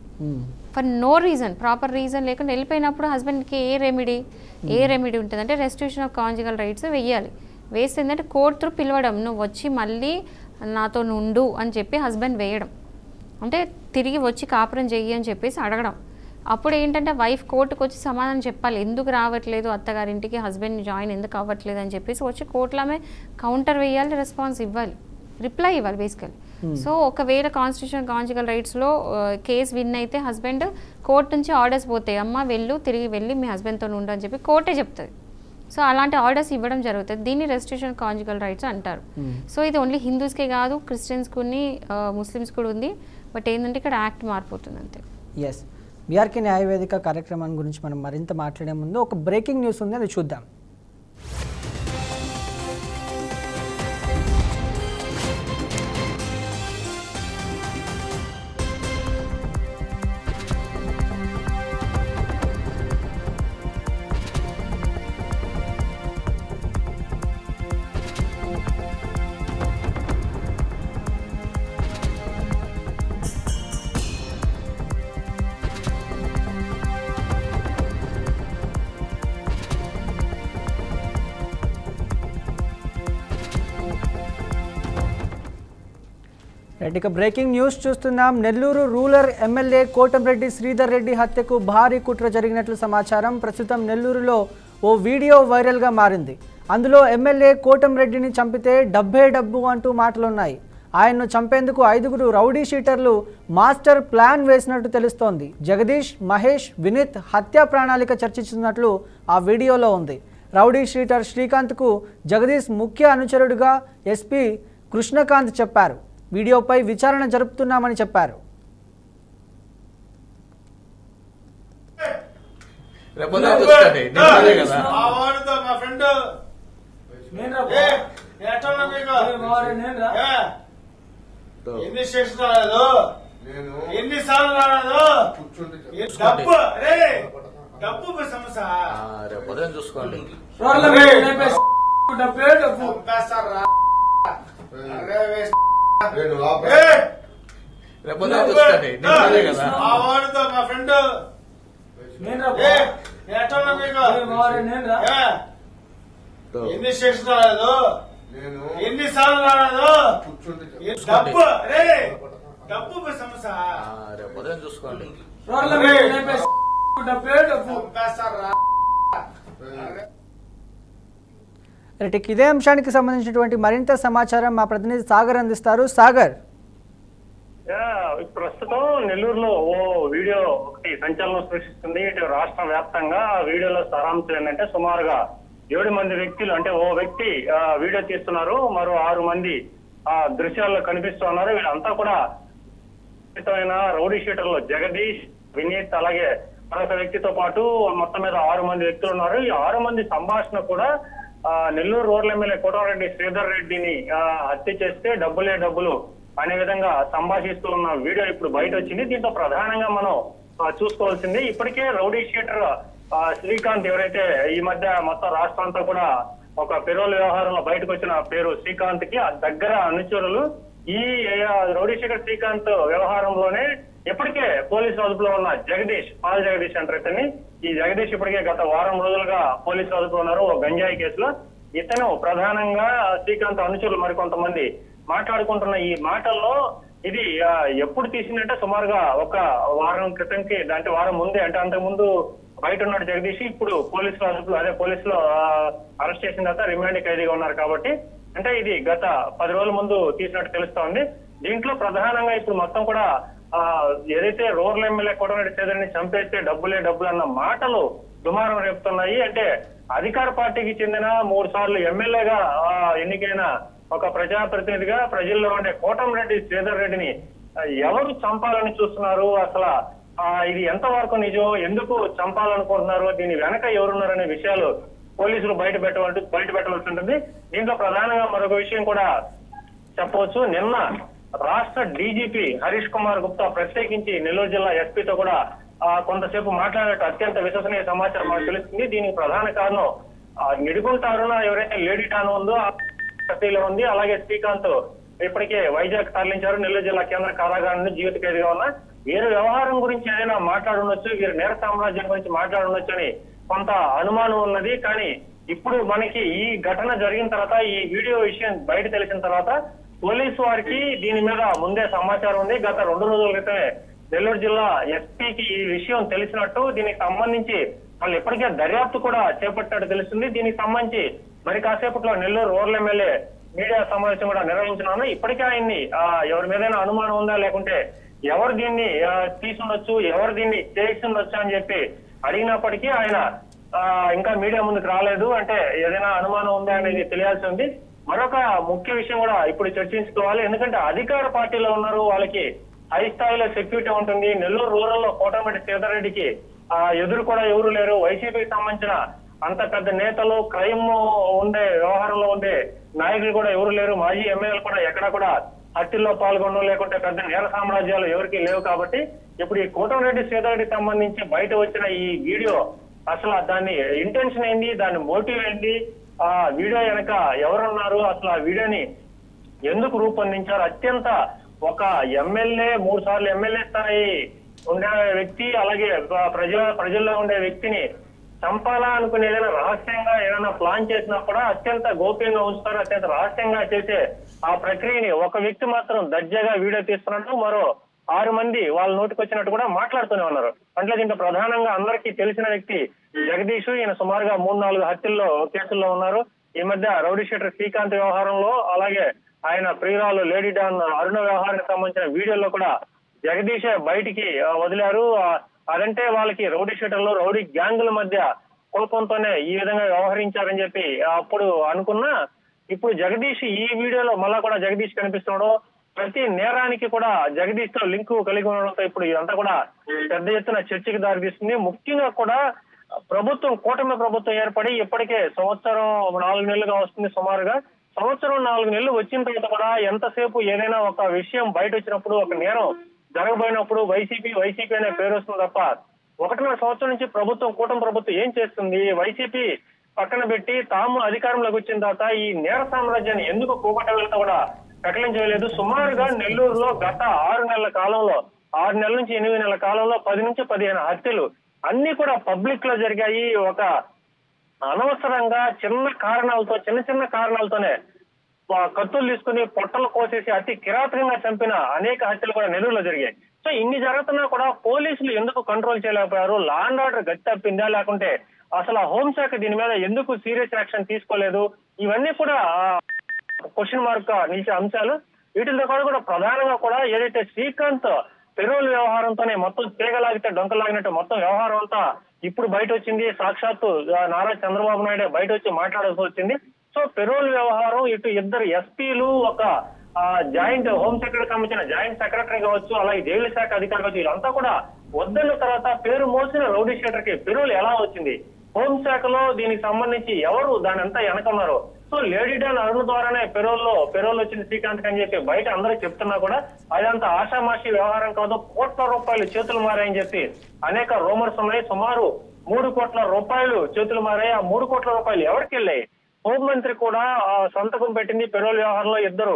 for no reason, proper reason లేకుండా వెళ్ళిపోయినప్పుడు హస్బెండ్కి ఏ రెమెడీ ఉంటుంది అంటే రెస్ట్రిక్షన్ ఆఫ్ కాంజుగల్ రైట్స్ వెయ్యాలి. వేస్తే ఏంటంటే కోర్టు త్రూ పిలవడం, నువ్వు వచ్చి మళ్ళీ నాతో నుండు అని చెప్పి హస్బెండ్ వేయడం, అంటే తిరిగి వచ్చి కాపురం చెయ్యి అని చెప్పేసి అడగడం. అప్పుడు ఏంటంటే వైఫ్ కోర్టుకు వచ్చి సమాధానం చెప్పాలి, ఎందుకు రావట్లేదు అత్తగారింటికి, హస్బెండ్ జాయిన్ ఎందుకు అవ్వట్లేదు అని చెప్పేసి వచ్చి కోర్టులో ఆమె కౌంటర్ వేయాలి, రెస్పాన్స్ ఇవ్వాలి, రిప్లై ఇవ్వాలి బేసికలీ. సో ఒకవేళ కాన్స్టిట్యూషన్ కాంజుగల్ రైట్స్లో కేసు విన్ అయితే హస్బెండ్ కోర్టు నుంచి ఆర్డర్స్ పోతాయి, అమ్మ తిరిగి వెళ్ళి మీ హస్బెండ్తో ఉండు అని చెప్పి కోర్టే చెప్తుంది. సో అలాంటి ఆర్డర్స్ ఇవ్వడం జరుగుతుంది. దీన్ని రెస్ట్రిక్షన్ కాంజుగల్ రైట్స్ అంటారు. సో ఇది ఓన్లీ హిందూస్కే కాదు, క్రిస్టియన్స్కి ముస్లిమ్స్ కూడా ఉంది. బట్ ఏంటంటే ఇక్కడ యాక్ట్ మారిపోతుంది అంతే. ఎస్, బీఆర్కే న్యాయవేదిక కార్యక్రమం గురించి మనం మరింత మాట్లాడే ముందు ఒక బ్రేకింగ్ న్యూస్ ఉంది, అది చూద్దాం. ఇక బ్రేకింగ్ న్యూస్ చూస్తున్నాం. నెల్లూరు రూరల్ ఎమ్మెల్యే కోటంరెడ్డి శ్రీధర్ రెడ్డి హత్యకు భారీ కుట్ర జరిగినట్లు సమాచారం. ప్రస్తుతం నెల్లూరులో ఓ వీడియో వైరల్గా మారింది. అందులో ఎమ్మెల్యే కోటంరెడ్డిని చంపితే డబ్బే డబ్బు అంటూ మాటలున్నాయి. ఆయన్ను చంపేందుకు 5 రౌడీ షీటర్లు మాస్టర్ ప్లాన్ వేసినట్టు తెలుస్తోంది. జగదీష్, మహేష్, వినీత్ హత్యా ప్రణాళిక చర్చిస్తున్నట్లు ఆ వీడియోలో ఉంది. రౌడీ షీటర్ శ్రీకాంత్కు జగదీష్ ముఖ్య అనుచరుడుగా ఎస్పీ కృష్ణకాంత్ చెప్పారు. వీడియోపై విచారణ జరుపుతున్నామని చెప్పారు. చూసుకోండి. చూసుకోండి. ఇదే అంశానికి సంబంధించినటువంటి మరింత సమాచారం మా ప్రతినిధి సాగర్ అందిస్తారు. సాగర్, ప్రస్తుతం నెల్లూరులో ఓ వీడియో ఒకటి సంచలనం సృష్టిస్తుంది. ఇటు రాష్ట్ర వ్యాప్తంగా ఆ వీడియోలో సారాంశం ఏంటంటే సుమారుగా 7 మంది వ్యక్తులు, అంటే ఓ వ్యక్తి వీడియో తీస్తున్నారు, మరో 6 మంది ఆ దృశ్యాల్లో కనిపిస్తున్నారు. వీళ్ళంతా కూడా రౌడీ షీటర్లు జగదీష్, వినీత్, అలాగే మరొక వ్యక్తితో పాటు మొత్తం మీద 6 మంది వ్యక్తులు ఉన్నారు. ఈ 6 మంది సంభాషణ కూడా నెల్లూరు రూరల్ ఎమ్మెల్యే కోటంరెడ్డి శ్రీధర్ రెడ్డిని హత్య చేస్తే డబ్బులే డబ్బులు అనే విధంగా సంభాషిస్తూ ఉన్న వీడియో ఇప్పుడు బయట వచ్చింది. దీంతో ప్రధానంగా మనం చూసుకోవాల్సింది, ఇప్పటికే రౌడీ షీటర్ శ్రీకాంత్ ఎవరైతే ఈ మధ్య మొత్తం రాష్ట్రం అంతా కూడా ఒక పెరోల్ వ్యవహారంలో బయటకు వచ్చిన పేరు శ్రీకాంత్ కి దగ్గర అనుచరులు ఈ రౌడీ శేఖర్ శ్రీకాంత్ వ్యవహారంలోనే ఇప్పటికే పోలీసు అదుపులో ఉన్న జగదీష్, పాల్ జగదీష్ అంటారు ఇతన్ని. ఈ జగదీష్ ఇప్పటికే గత వారం రోజులుగా పోలీసు అదుపులో ఉన్నారు ఓ గంజాయి కేసులో. ఇతను ప్రధానంగా శ్రీకాంత్ అనుచరులు మరికొంతమంది మాట్లాడుకుంటున్న ఈ మాటల్లో ఇది ఎప్పుడు తీసిందంటే సుమారుగా ఒక వారం క్రితంకి, అంటే వారం ముందే, అంటే అంతకుముందు బయట ఉన్నాడు జగదీష్. ఇప్పుడు పోలీసులు అదుపులో, అదే పోలీసులో అరెస్ట్ చేసిన తర్వాత రిమాండ్ ఖైదీగా ఉన్నారు కాబట్టి, అంటే ఇది గత 10 రోజుల ముందు తీసినట్టు తెలుస్తోంది. దీంట్లో ప్రధానంగా ఇప్పుడు మొత్తం కూడా ఏదైతే రూరల్ ఎమ్మెల్యే కోటమిరెడ్డి శ్రీధర్ని చంపేస్తే డబ్బులే డబ్బులు అన్న మాటలు దుమారం రేపుతున్నాయి. అంటే అధికార పార్టీకి చెందిన 3 సార్లు ఎమ్మెల్యేగా ఎన్నికైన ఒక ప్రజాప్రతినిధిగా ప్రజల్లో ఉండే కోటమిరెడ్డి శ్రీధర్ రెడ్డిని ఎవరు చంపాలని చూస్తున్నారు, అసలు ఇది ఎంతవరకు నిజం, ఎందుకు చంపాలనుకుంటున్నారు, దీని వెనక ఎవరున్నారనే విషయాలు పోలీసులు బయట పెట్టవలసి ఉంటుంది. దీంట్లో ప్రధానంగా మరొక విషయం కూడా చెప్పవచ్చు. నిన్న రాష్ట్ర డీజీపీ హరీష్ కుమార్ గుప్తా ప్రత్యేకించి నెల్లూరు జిల్లా ఎస్పీతో కూడా కొంతసేపు మాట్లాడినట్టు అత్యంత విశ్వసనీయ సమాచారం మనకు తెలుస్తుంది. దీనికి ప్రధాన కారణం నిడుగుంట అరుణ ఎవరైతే లేడీ టాను ఉందో కస్టడీలో ఉంది. అలాగే శ్రీకాంత్ ఇప్పటికే వైజాగ్ తరలించారు. నెల్లూరు జిల్లా కేంద్ర కారాగారం నుండి జీవిత ఖైదీగా ఉన్న వీరి వ్యవహారం గురించి ఏదైనా మాట్లాడుండొచ్చు, వీరి నేర సామ్రాజ్యం గురించి మాట్లాడుండొచ్చు అని కొంత అనుమానం ఉన్నది. కానీ ఇప్పుడు మనకి ఈ ఘటన జరిగిన తర్వాత, ఈ వీడియో విషయం బయట తెలిసిన తర్వాత పోలీసు వారికి దీని మీద ముందే సమాచారం ఉంది. గత 2 రోజుల క్రితమే నెల్లూరు జిల్లా ఎస్పీకి ఈ విషయం తెలిసినట్టు, దీనికి సంబంధించి వాళ్ళు ఇప్పటికే దర్యాప్తు కూడా చేపట్టినట్టు తెలుస్తుంది. దీనికి సంబంధించి మరి కాసేపట్లో నెల్లూరు రూరల్ ఎమ్మెల్యే మీడియా సమావేశం కూడా నిర్వహించనున్నా. ఇప్పటికే ఆయన్ని ఎవరి మీదైనా అనుమానం ఉందా, లేకుంటే ఎవరు దీన్ని తీసుండొచ్చు, ఎవరు దీన్ని చేస్తుండొచ్చు అని చెప్పి అడిగినప్పటికీ ఆయన ఇంకా మీడియా ముందుకు రాలేదు. అంటే ఏదైనా అనుమానం ఉందా అనేది తెలియాల్సి ఉంది. మరొక ముఖ్య విషయం కూడా ఇప్పుడు చర్చించుకోవాలి. ఎందుకంటే అధికార పార్టీలో ఉన్నారు, వాళ్ళకి హై స్థాయిలో సెక్యూరిటీ ఉంటుంది. నెల్లూరు రూరల్ లో కోటమిరెడ్డి శ్రీధర్ రెడ్డికి ఎదురు కూడా ఎవరు లేరు. వైసీపీకి సంబంధించిన అంత పెద్ద నేతలు, క్రైమ్ ఉండే వ్యవహారంలో ఉండే నాయకులు కూడా ఎవరు లేరు. మాజీ ఎమ్మెల్యేలు కూడా ఎక్కడా కూడా హత్యల్లో పాల్గొనడం, లేకుంటే పెద్ద నేర సామ్రాజ్యాలు ఎవరికి లేవు. కాబట్టి ఇప్పుడు ఈ కోటమిరెడ్డి శ్రీధర్ రెడ్డికి సంబంధించి బయట వచ్చిన ఈ వీడియో, అసలు దాని ఇంటెన్షన్ ఏంది, దాని మోటివ్ ఏంటి, ఆ వీడియో వెనక ఎవరున్నారు, అసలు ఆ వీడియోని ఎందుకు రూపొందించారు, అత్యంత ఒక ఎమ్మెల్యే 3 సార్లు ఎమ్మెల్యే స్థాయి ఉండే వ్యక్తి, అలాగే ప్రజల్లో ఉండే వ్యక్తిని చంపాలా అనుకుని ఏదైనా రహస్యంగా ఏదైనా ప్లాన్ చేసినా కూడా అత్యంత గోప్యంగా ఉంచుతారు. అత్యంత రహస్యంగా చేసే ఆ ప్రక్రియని ఒక వ్యక్తి మాత్రం దర్జాగా వీడియో తీస్తున్నట్టు, మరో 6 మంది వాళ్ళ నోటికి వచ్చినట్టు కూడా మాట్లాడుతూనే ఉన్నారు. అంటే దీంట్లో ప్రధానంగా అందరికీ తెలిసిన వ్యక్తి జగదీష్. ఈయన సుమారుగా 3-4 హత్యల్లో కేసుల్లో ఉన్నారు. ఈ మధ్య రౌడీ షీటర్ శ్రీకాంత్ వ్యవహారంలో, అలాగే ఆయన ప్రియురాలు లేడీ డాన్ అరుణ వ్యవహారానికి సంబంధించిన వీడియోలో కూడా జగదీషే బయటికి వదిలారు. అదంటే వాళ్ళకి రౌడీ షీటర్లు, రౌడీ గ్యాంగుల మధ్య కోపంతోనే ఈ విధంగా వ్యవహరించారని చెప్పి అప్పుడు అనుకున్నా. ఇప్పుడు జగదీష్ ఈ వీడియోలో మళ్ళా కూడా జగదీష్ కనిపిస్తున్నాడు. ప్రతి నేరానికి కూడా జగదీష్ తో లింకు కలిగి ఉండడంతో ఇప్పుడు ఇదంతా కూడా పెద్ద ఎత్తున చర్చకి దారితీస్తుంది. ముఖ్యంగా కూడా కూటమి ప్రభుత్వం ఏర్పడి ఇప్పటికే 1.4 నెలలుగా వస్తుంది. సుమారుగా 1.4 నెలలు వచ్చిన తర్వాత కూడా ఎంతసేపు ఏదైనా ఒక విషయం బయట వచ్చినప్పుడు, ఒక నేరం జరగబోయినప్పుడు వైసీపీ అనే పేరు వస్తుంది తప్ప 1.5 సంవత్సరం నుంచి కూటమి ప్రభుత్వం ఏం చేస్తుంది, వైసీపీ పక్కన పెట్టి తాము అధికారంలోకి వచ్చిన తర్వాత ఈ నేర సామ్రాజ్యాన్ని ఎందుకు కూకటవేలతో కూడా ప్రకటించలేదు. సుమారుగా నెల్లూరులో గత 6 నెలల కాలంలో, 6 నెలల నుంచి 8 నెలల కాలంలో 10 నుంచి 15 హత్యలు అన్ని కూడా పబ్లిక్ లో జరిగాయి. ఒక అనవసరంగా చిన్న కారణాలతోనే కత్తులు తీసుకుని పొట్టలు కోసేసి అతి కిరాతకంగా చంపిన అనేక హత్యలు కూడా నెల్లూరులో జరిగాయి. సో ఇన్ని జరుగుతున్నా కూడా పోలీసులు ఎందుకు కంట్రోల్ చేయలేకపోయారు? లా అండ్ ఆర్డర్ గట్టి తప్పిందా, లేకుంటే అసలు హోంశాఖ దీని మీద ఎందుకు సీరియస్ యాక్షన్ తీసుకోలేదు? ఇవన్నీ కూడా క్వశ్చన్ మార్క్ నిలిచే అంశాలు. వీటితో కూడా ప్రధానంగా కూడా ఏదైతే శ్రీకాంత్ పెరోల్ వ్యవహారంతోనే మొత్తం తీగలాగితే డొంకలాగినట్టు మొత్తం వ్యవహారం అంతా ఇప్పుడు బయట వచ్చింది. సాక్షాత్తు నారా చంద్రబాబు నాయుడు బయట వచ్చి మాట్లాడాల్సి వచ్చింది. సో పెరోల్ వ్యవహారం, ఇటు 2 ఎస్పీలు, ఒక జాయింట్ హోమ్ సెక్రటరీ సంబంధించిన జాయింట్ సెక్రటరీ కావచ్చు, అలాగే జైలు శాఖ అధికారి కావచ్చు, వీళ్ళంతా కూడా వద్దన్న తర్వాత పేరు మోసిన రౌడీ షీటర్ కి పెరోల్ ఎలా వచ్చింది? హోంశాఖలో దీనికి సంబంధించి ఎవరు దాని అంతా వెనకన్నారు? సో లేడీ డాన్ అరుణ ద్వారానే పెరోల్ వచ్చింది శ్రీకాంత్ అని చెప్పి బయట అందరూ చెప్తున్నా కూడా అదంతా ఆషామాషి వ్యవహారం కాదు. కోట్ల రూపాయలు చేతులు మారాయని చెప్పి అనేక రూమర్స్ ఉన్నాయి. సుమారు 3 కోట్ల రూపాయలు చేతులు మారాయి. ఆ 3 కోట్ల రూపాయలు ఎవరికి వెళ్ళాయి? హోంమంత్రి కూడా సంతకం పెట్టింది పెరోల్ వ్యవహారంలో 2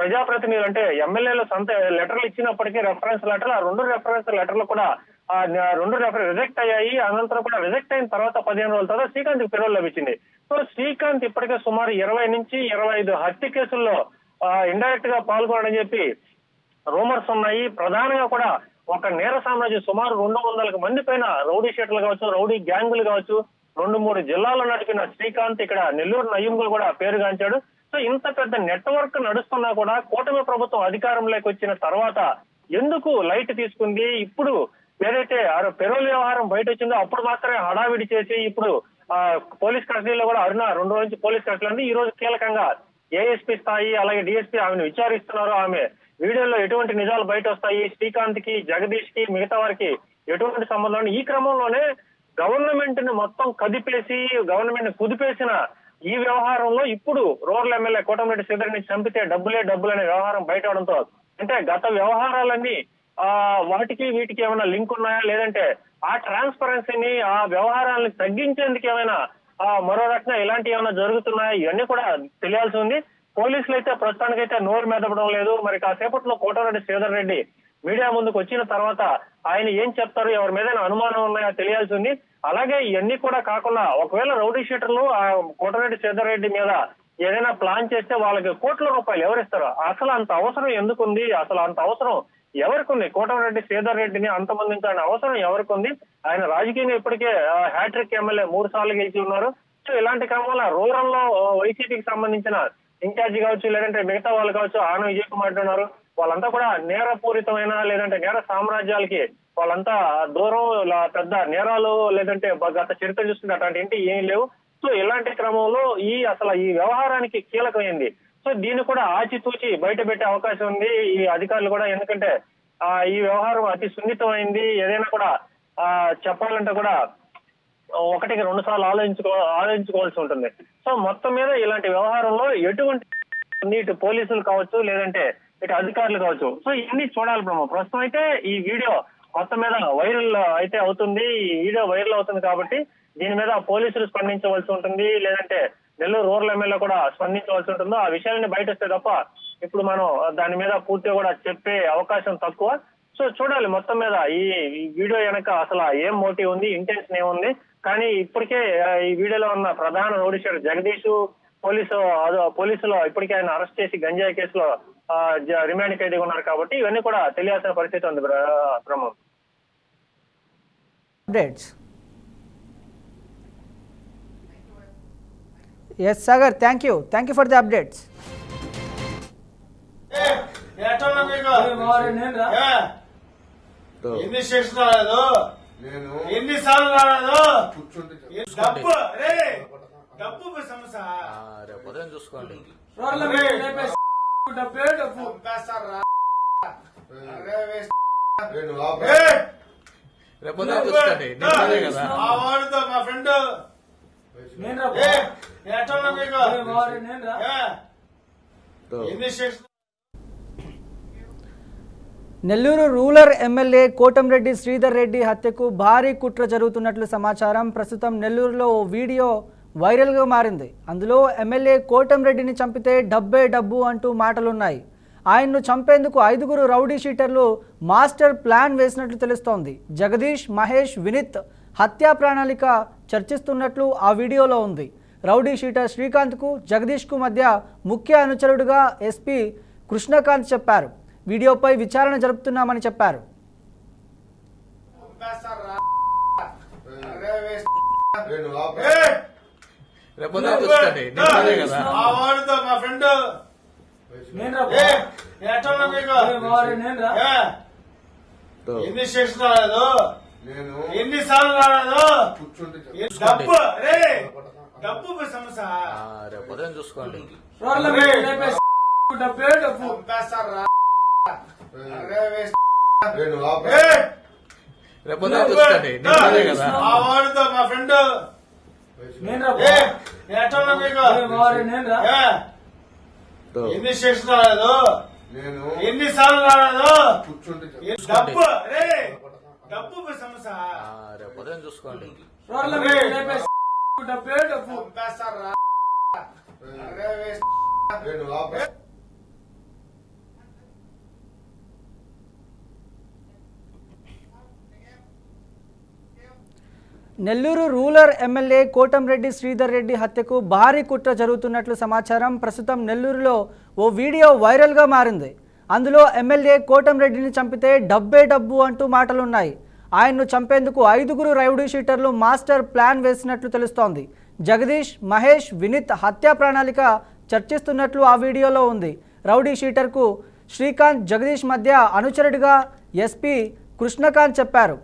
ప్రజాప్రతినిధులు అంటే ఎమ్మెల్యేలు సొంత లెటర్లు ఇచ్చినప్పటికీ రెఫరెన్స్ లెటర్లు, ఆ 2 రెఫరెన్స్ లెటర్లు కూడా 2 రిజెక్ట్ అయ్యాయి. అనంతరం కూడా రిజెక్ట్ అయిన తర్వాత 15 రోజుల తర్వాత శ్రీకాంత్ పెరోల్ లభించింది. సో శ్రీకాంత్ ఇప్పటికే సుమారు 20 నుంచి 25 హత్య కేసుల్లో ఇండైరెక్ట్ గా పాల్గొనని చెప్పి రూమర్స్ ఉన్నాయి. ప్రధానంగా కూడా ఒక నేర సామ్రాజ్యం సుమారు 200 మంది పైన రౌడీ షీటర్లు కావచ్చు, రౌడీ గ్యాంగులు కావచ్చు, 2-3 జిల్లాల్లో నడిపిన శ్రీకాంత్ ఇక్కడ నెల్లూరు నయ్యంగులు కూడా పేరుగాంచాడు. సో ఇంత పెద్ద నెట్వర్క్ నడుస్తున్నా కూడా కూటమి ప్రభుత్వం అధికారంలోకి వచ్చిన తర్వాత ఎందుకు లైట్ తీసుకుంది? ఇప్పుడు ఏదైతే పెరోల్ వ్యవహారం బయట వచ్చిందో అప్పుడు మాత్రమే హడావిడి చేసి ఇప్పుడు పోలీస్ కస్టడీలో కూడా అరుణ 2 రోజు నుంచి పోలీస్ కస్టడీలో ఉంది. ఈ రోజు కీలకంగా ఏఎస్పీ స్థాయి అలాగే డిఎస్పీ ఆమెను విచారిస్తున్నారు. ఆమె వీడియోలో ఎటువంటి నిజాలు బయట వస్తాయి, శ్రీకాంత్ కి, జగదీష్ కి, మిగతా వారికి ఎటువంటి సంబంధం? ఈ క్రమంలోనే గవర్నమెంట్ ని మొత్తం కదిపేసి గవర్నమెంట్ ని కుదిపేసిన ఈ వ్యవహారంలో ఇప్పుడు రూరల్ ఎమ్మెల్యే కోటమిరెడ్డి శ్రీధర్ని చంపితే డబ్బులే అనే వ్యవహారం బయట అవడంతో అంటే గత వ్యవహారాలన్నీ వాటికి వీటికి ఏమైనా లింక్ ఉన్నాయా, లేదంటే ఆ ట్రాన్స్పరెన్సీని ఆ వ్యవహారాలను తగ్గించేందుకు ఏమైనా మరో రకంగా ఇలాంటివి ఏమైనా జరుగుతున్నాయా, ఇవన్నీ కూడా తెలియాల్సి ఉంది. పోలీసులు అయితే ప్రస్తుతానికైతే నోరు మెదపడం లేదు. మరి కాసేపట్లో కోటమిరెడ్డి శ్రీధర్ రెడ్డి మీడియా ముందుకు వచ్చిన తర్వాత ఆయన ఏం చెప్తారు, ఎవరి మీద అనుమానం ఉన్నాయో తెలియాల్సి ఉంది. అలాగే ఇవన్నీ కూడా కాకుండా ఒకవేళ రౌడీ షీటర్లు ఆ కోటమిరెడ్డి శ్రీధర్ రెడ్డి మీద ఏదైనా ప్లాన్ చేస్తే వాళ్ళకి కోట్ల రూపాయలు ఎవరిస్తారు? అసలు అంత అవసరం ఎందుకుంది? అసలు అంత అవసరం ఎవరికి ఉంది? కోటమిరెడ్డి శ్రీధర్ రెడ్డిని అంతమందించాలని అవసరం ఎవరికి ఉంది? ఆయన రాజకీయంగా ఇప్పటికే హ్యాట్రిక్ ఎమ్మెల్యే 3 సార్లు గెలిచి ఉన్నారు. సో ఇలాంటి క్రమంలో రూరల్ లో వైసీపీకి సంబంధించిన ఇన్ఛార్జి కావచ్చు, లేదంటే మిగతా వాళ్ళు కావచ్చు, ఆన విజయ్ కుమార్ ఉన్నారు, వాళ్ళంతా కూడా నేరపూరితమైన లేదంటే నేర సామ్రాజ్యాలకి వాళ్ళంతా దూరం, పెద్ద నేరాలు లేదంటే గత చరిత్ర చూస్తుంటే అట్లాంటి ఏంటి ఏం లేవు. సో ఇలాంటి క్రమంలో అసలు ఈ వ్యవహారానికి కీలకమైంది. సో దీన్ని కూడా ఆచితూచి బయట పెట్టే అవకాశం ఉంది ఈ అధికారులు కూడా. ఎందుకంటే ఈ వ్యవహారం అతి సున్నితమైంది. ఏదైనా కూడా చెప్పాలంటే కూడా 1-2 సార్లు ఆలోచించుకోవాల్సి ఉంటుంది. సో మొత్తం మీద ఇలాంటి వ్యవహారంలో ఎటువంటి ఇటు పోలీసులు కావచ్చు, లేదంటే ఇటు అధికారులు కావచ్చు, సో ఇవన్నీ చూడాలి. ప్రస్తుతం అయితే ఈ వీడియో మొత్తం మీద వైరల్ అయితే అవుతుంది. ఈ వీడియో వైరల్ అవుతుంది కాబట్టి దీని మీద పోలీసులు స్పందించవలసి ఉంటుంది, లేదంటే నెల్లూరు రూరల్ ఎమ్మెల్యే కూడా స్పందించవలసి ఉంటుందో ఆ విషయాన్ని బయట వస్తే తప్ప ఇప్పుడు మనం దాని మీద పూర్తిగా కూడా చెప్పే అవకాశం తక్కువ. సో చూడాలి మొత్తం మీద ఈ వీడియో వెనక అసలు ఏం మోటివ్ ఉంది, ఇంటెన్షన్ ఏముంది. కానీ ఇప్పటికే ఈ వీడియోలో ఉన్న ప్రధాన రౌడీ షీటర్ జగదీష్ పోలీసులు ఇప్పటికే ఆయన అరెస్ట్ చేసి గంజాయి కేసులో రిమాండ్ ఖైదీగా ఉన్నారు కాబట్టి ఇవన్నీ కూడా తెలియాల్సిన పరిస్థితి ఉంది. Brahmam updates. Yes Sagar, thank you for the updates. ఎన్ని స్టేషన్ రాలేదు, ఎన్నిసార్లు రాలేదు, డబ్బు సమస్య రేపు ఉదయం చూసుకోండి. రేపు ఉదయం చూసుకోండి. కదా ఆ వాడితో మా ఫ్రెండ్ ఎన్ని station. Nellore rural MLA Kotamreddy Sridhar Reddy హత్యకు భారీ కుట్ర జరుగుతున్నట్లు సమాచారం. ప్రస్తుతం నెల్లూరులో ఓ వీడియో వైరల్గా మారింది. అందులో ఎమ్మెల్యే కోటంరెడ్డిని చంపితే డబ్బు అంటూ మాటలున్నాయి. ఆయన్ను చంపేందుకు 5 రౌడీ షీటర్లు మాస్టర్ ప్లాన్ వేసినట్లు తెలుస్తోంది. జగదీష్, మహేష్, వినీత్ హత్యా ప్రణాళిక చర్చిస్తున్నట్లు ఆ వీడియోలో ఉంది. రౌడీ షీటర్ శ్రీకాంత్కు, జగదీష్కు మధ్య ముఖ్య అనుచరుడుగా ఎస్పీ కృష్ణకాంత్ చెప్పారు. వీడియోపై విచారణ జరుపుతున్నామని చెప్పారు. రేపు ఉదయం చూసుకోండి. కదా ఆ వాడితో మా ఫ్రెండ్ ఎన్ని స్టేషన్ రాలేదు, ఎన్నిసార్లు రాలేదు, డబ్బు సమస్య రేపు ఉదయం చూసుకోండి. రేపు ఉదయం చూసుకోండి. కదా ఆ వాడితో మా ఫ్రెండ్ ఎన్ని స్టేషన్ రాలేదు, ఎన్నిసార్లు రాలేదు, డబ్బు సమస్య రేపు ఉదయం చూసుకోండి. నెల్లూరు రూరల్ ఎమ్మెల్యే కోటంరెడ్డి శ్రీధర్ రెడ్డి హత్యకు భారీ కుట్ర జరుగుతున్నట్లు సమాచారం. ప్రస్తుతం నెల్లూరులో ఓ వీడియో వైరల్గా మారింది. అందులో ఎమ్మెల్యే కోటంరెడ్డిని చంపితే డబ్బే డబ్బు అంటూ మాటలున్నాయి. ఆయన్ను చంపేందుకు 5గురు రౌడీ షీటర్లు మాస్టర్ ప్లాన్ వేసినట్లు తెలుస్తోంది. జగదీష్, మహేష్, వినీత్ హత్యా ప్రణాళిక చర్చిస్తున్నట్లు ఆ వీడియోలో ఉంది. రౌడీ షీటర్కు శ్రీకాంత్, జగదీష్ మధ్య అనుచరుడిగా ఎస్పీ కృష్ణకాంత్ చెప్పారు.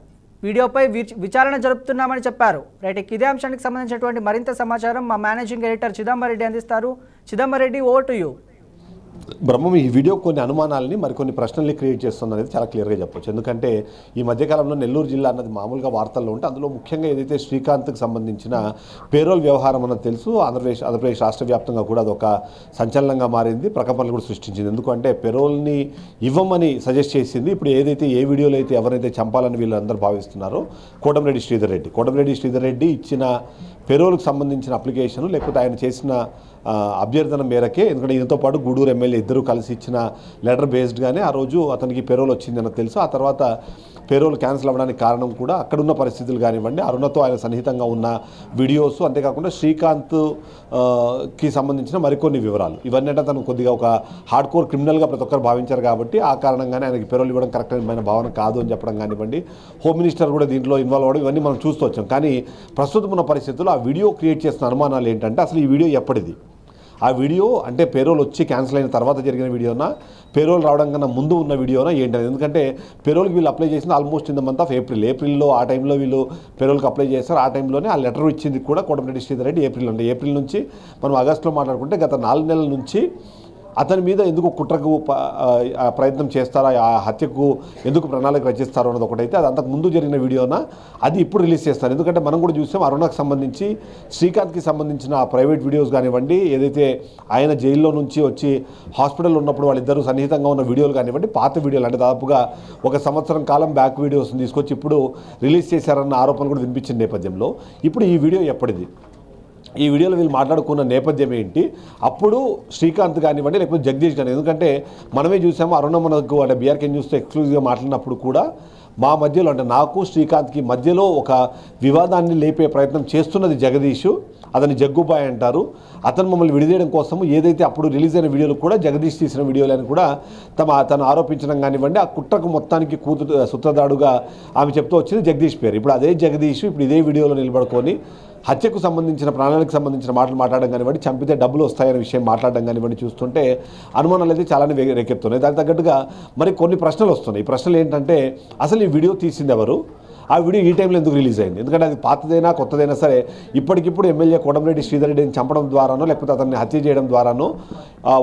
వీడియోపై విచారణ జరుపుతున్నామని చెప్పారు. రైట్, ఇదే అంశానికి సంబంధించినటువంటి మరింత సమాచారం మా మేనేజింగ్ ఎడిటర్ చిదంబరెడ్డి అందిస్తారు. Chidambareddy, over to you. బ్రహ్మం, ఈ వీడియో కొన్ని అనుమానాలని మరికొన్ని ప్రశ్నల్ని క్రియేట్ చేస్తుంది అనేది చాలా క్లియర్గా చెప్పొచ్చు. ఎందుకంటే ఈ మధ్యకాలంలో నెల్లూరు జిల్లా అన్నది మామూలుగా వార్తల్లో ఉంటే అందులో ముఖ్యంగా ఏదైతే శ్రీకాంత్కి సంబంధించిన పేరోల్ వ్యవహారం అన్నది తెలుసు. ఆంధ్రప్రదేశ్ రాష్ట్ర వ్యాప్తంగా కూడా అదొక సంచలనంగా మారింది, ప్రకంపనలు కూడా సృష్టించింది. ఎందుకంటే పేరోల్ని ఇవ్వమని సజెస్ట్ చేసింది. ఇప్పుడు ఏదైతే ఏ వీడియోలో అయితే ఎవరైతే చంపాలని వీళ్ళందరూ భావిస్తున్నారో కోటంరెడ్డి శ్రీధర్ రెడ్డి ఇచ్చిన పేరోల్కి సంబంధించిన అప్లికేషన్ లేకపోతే ఆయన చేసిన అభ్యర్థన మేరకే, ఎందుకంటే ఈయనతో పాటు గూడూరు ఎమ్మెల్యే ఇద్దరు కలిసి ఇచ్చిన లెటర్ బేస్డ్గానే ఆ రోజు అతనికి పేరోల్ వచ్చిందని తెలుసు. ఆ తర్వాత పేరోల్ క్యాన్సిల్ అవ్వడానికి కారణం కూడా అక్కడున్న పరిస్థితులు కానివ్వండి, అరుణతో ఆయన సన్నిహితంగా ఉన్న వీడియోస్, అంతేకాకుండా శ్రీకాంత్కి సంబంధించిన మరికొన్ని వివరాలు, ఇవన్నీ అంటే తను కొద్దిగా ఒక హార్డ్ కోర్ క్రిమినల్గా ప్రతి ఒక్కరు భావించారు కాబట్టి ఆ కారణంగానే ఆయనకి పేరోల్ ఇవ్వడం కరెక్ట్ అయిన భావన కాదు అని చెప్పడం కానివ్వండి, హోమ్ మినిస్టర్ కూడా దీంట్లో ఇన్వాల్వ్ అవ్వడం, ఇవన్నీ మనం చూస్తూ వచ్చాం. కానీ ప్రస్తుతం ఉన్న పరిస్థితుల్లో ఆ వీడియో క్రియేట్ చేస్తున్న అనుమానాలు ఏంటంటే అసలు ఈ వీడియో ఎప్పటిది? ఆ వీడియో అంటే పేరోల్ వచ్చి క్యాన్సిల్ అయిన తర్వాత జరిగిన వీడియోనా, పేరోల్ రావడం కన్నా ముందు ఉన్న వీడియోనా ఏంటది? ఎందుకంటే పేరోల్కి వీళ్ళు అప్లై చేసింది almost in the month of ఏప్రిల్లో ఆ టైంలో వీళ్ళు పేరోల్కి అప్లై చేస్తారు. ఆ టైంలోనే ఆ లెటర్ ఇచ్చింది కూడా కోటంరెడ్డి శ్రీధర్ రెడ్డి ఏప్రిల్ నుంచి మనం ఆగస్టులో మాట్లాడుకుంటే గత 4 నెలల నుంచి అతని మీద ఎందుకు కుట్రకు ప్రయత్నం చేస్తారా, ఆ హత్యకు ఎందుకు ప్రణాళిక రచిస్తారో అన్నది ఒకటైతే, అది అంతకు ముందు జరిగిన వీడియోనా అది ఇప్పుడు రిలీజ్ చేస్తారు. ఎందుకంటే మనం కూడా చూసాం అరుణకు సంబంధించి, శ్రీకాంత్కి సంబంధించిన ఆ ప్రైవేట్ వీడియోస్ కానివ్వండి, ఏదైతే ఆయన జైల్లో నుంచి వచ్చి హాస్పిటల్లో ఉన్నప్పుడు వాళ్ళిద్దరూ సన్నిహితంగా ఉన్న వీడియోలు కానివ్వండి, పాత వీడియోలు అంటే దాదాపుగా 1 సంవత్సరం కాలం బ్యాక్ వీడియోస్ని తీసుకొచ్చి ఇప్పుడు రిలీజ్ చేశారన్న ఆరోపణలు కూడా వినిపించిన నేపథ్యంలో ఇప్పుడు ఈ వీడియో ఎప్పటిది? ఈ వీడియోలో వీళ్ళు మాట్లాడుకున్న నేపథ్యం ఏంటి? అప్పుడు శ్రీకాంత్ కానివ్వండి లేకపోతే జగదీష్ కానీ, ఎందుకంటే మనమే చూసాము అరుణ మనకు అంటే బీఆర్కే న్యూస్తో ఎక్స్క్లూజివ్గా మాట్లాడినప్పుడు కూడా మా మధ్యలో అంటే నాకు శ్రీకాంత్కి మధ్యలో ఒక వివాదాన్ని లేపే ప్రయత్నం చేస్తున్నది జగదీష్, అతని జగ్గుబాయ్ అంటారు. అతను మమ్మల్ని విడిదేయడం కోసం ఏదైతే అప్పుడు రిలీజ్ అయిన వీడియోలు కూడా జగదీష్ తీసిన వీడియోలని కూడా తను ఆరోపించడం కానివ్వండి, ఆ కుట్రకు మొత్తానికి సూత్రధారుగా ఆమె చెప్తూ వచ్చింది జగదీష్ పేరు. ఇప్పుడు అదే జగదీష్ ఇప్పుడు ఇదే వీడియోలో నిలబడుకొని హత్యకు సంబంధించిన ప్రణాళికకు సంబంధించిన మాటలు మాట్లాడడం కానివ్వండి, చంపితే డబ్బులు వస్తాయనే విషయం మాట్లాడడం కానివ్వండి చూస్తుంటే అనుమానాలు అయితే చాలానే రేకెత్తున్నాయి. దానికి తగ్గట్టుగా మరి కొన్ని ప్రశ్నలు వస్తున్నాయి. ఈ ప్రశ్నలు ఏంటంటే అసలు ఈ వీడియో తీసింది ఎవరు? ఆ వీడియో ఈ టైంలో ఎందుకు రిలీజ్ అయింది? ఎందుకంటే అది పాతదైనా కొత్తదైనా సరే ఇప్పటికిప్పుడు ఎమ్మెల్యే కోటంరెడ్డి శ్రీధర్ రెడ్డిని చంపడం ద్వారానో లేకపోతే అతన్ని హత్య చేయడం ద్వారానో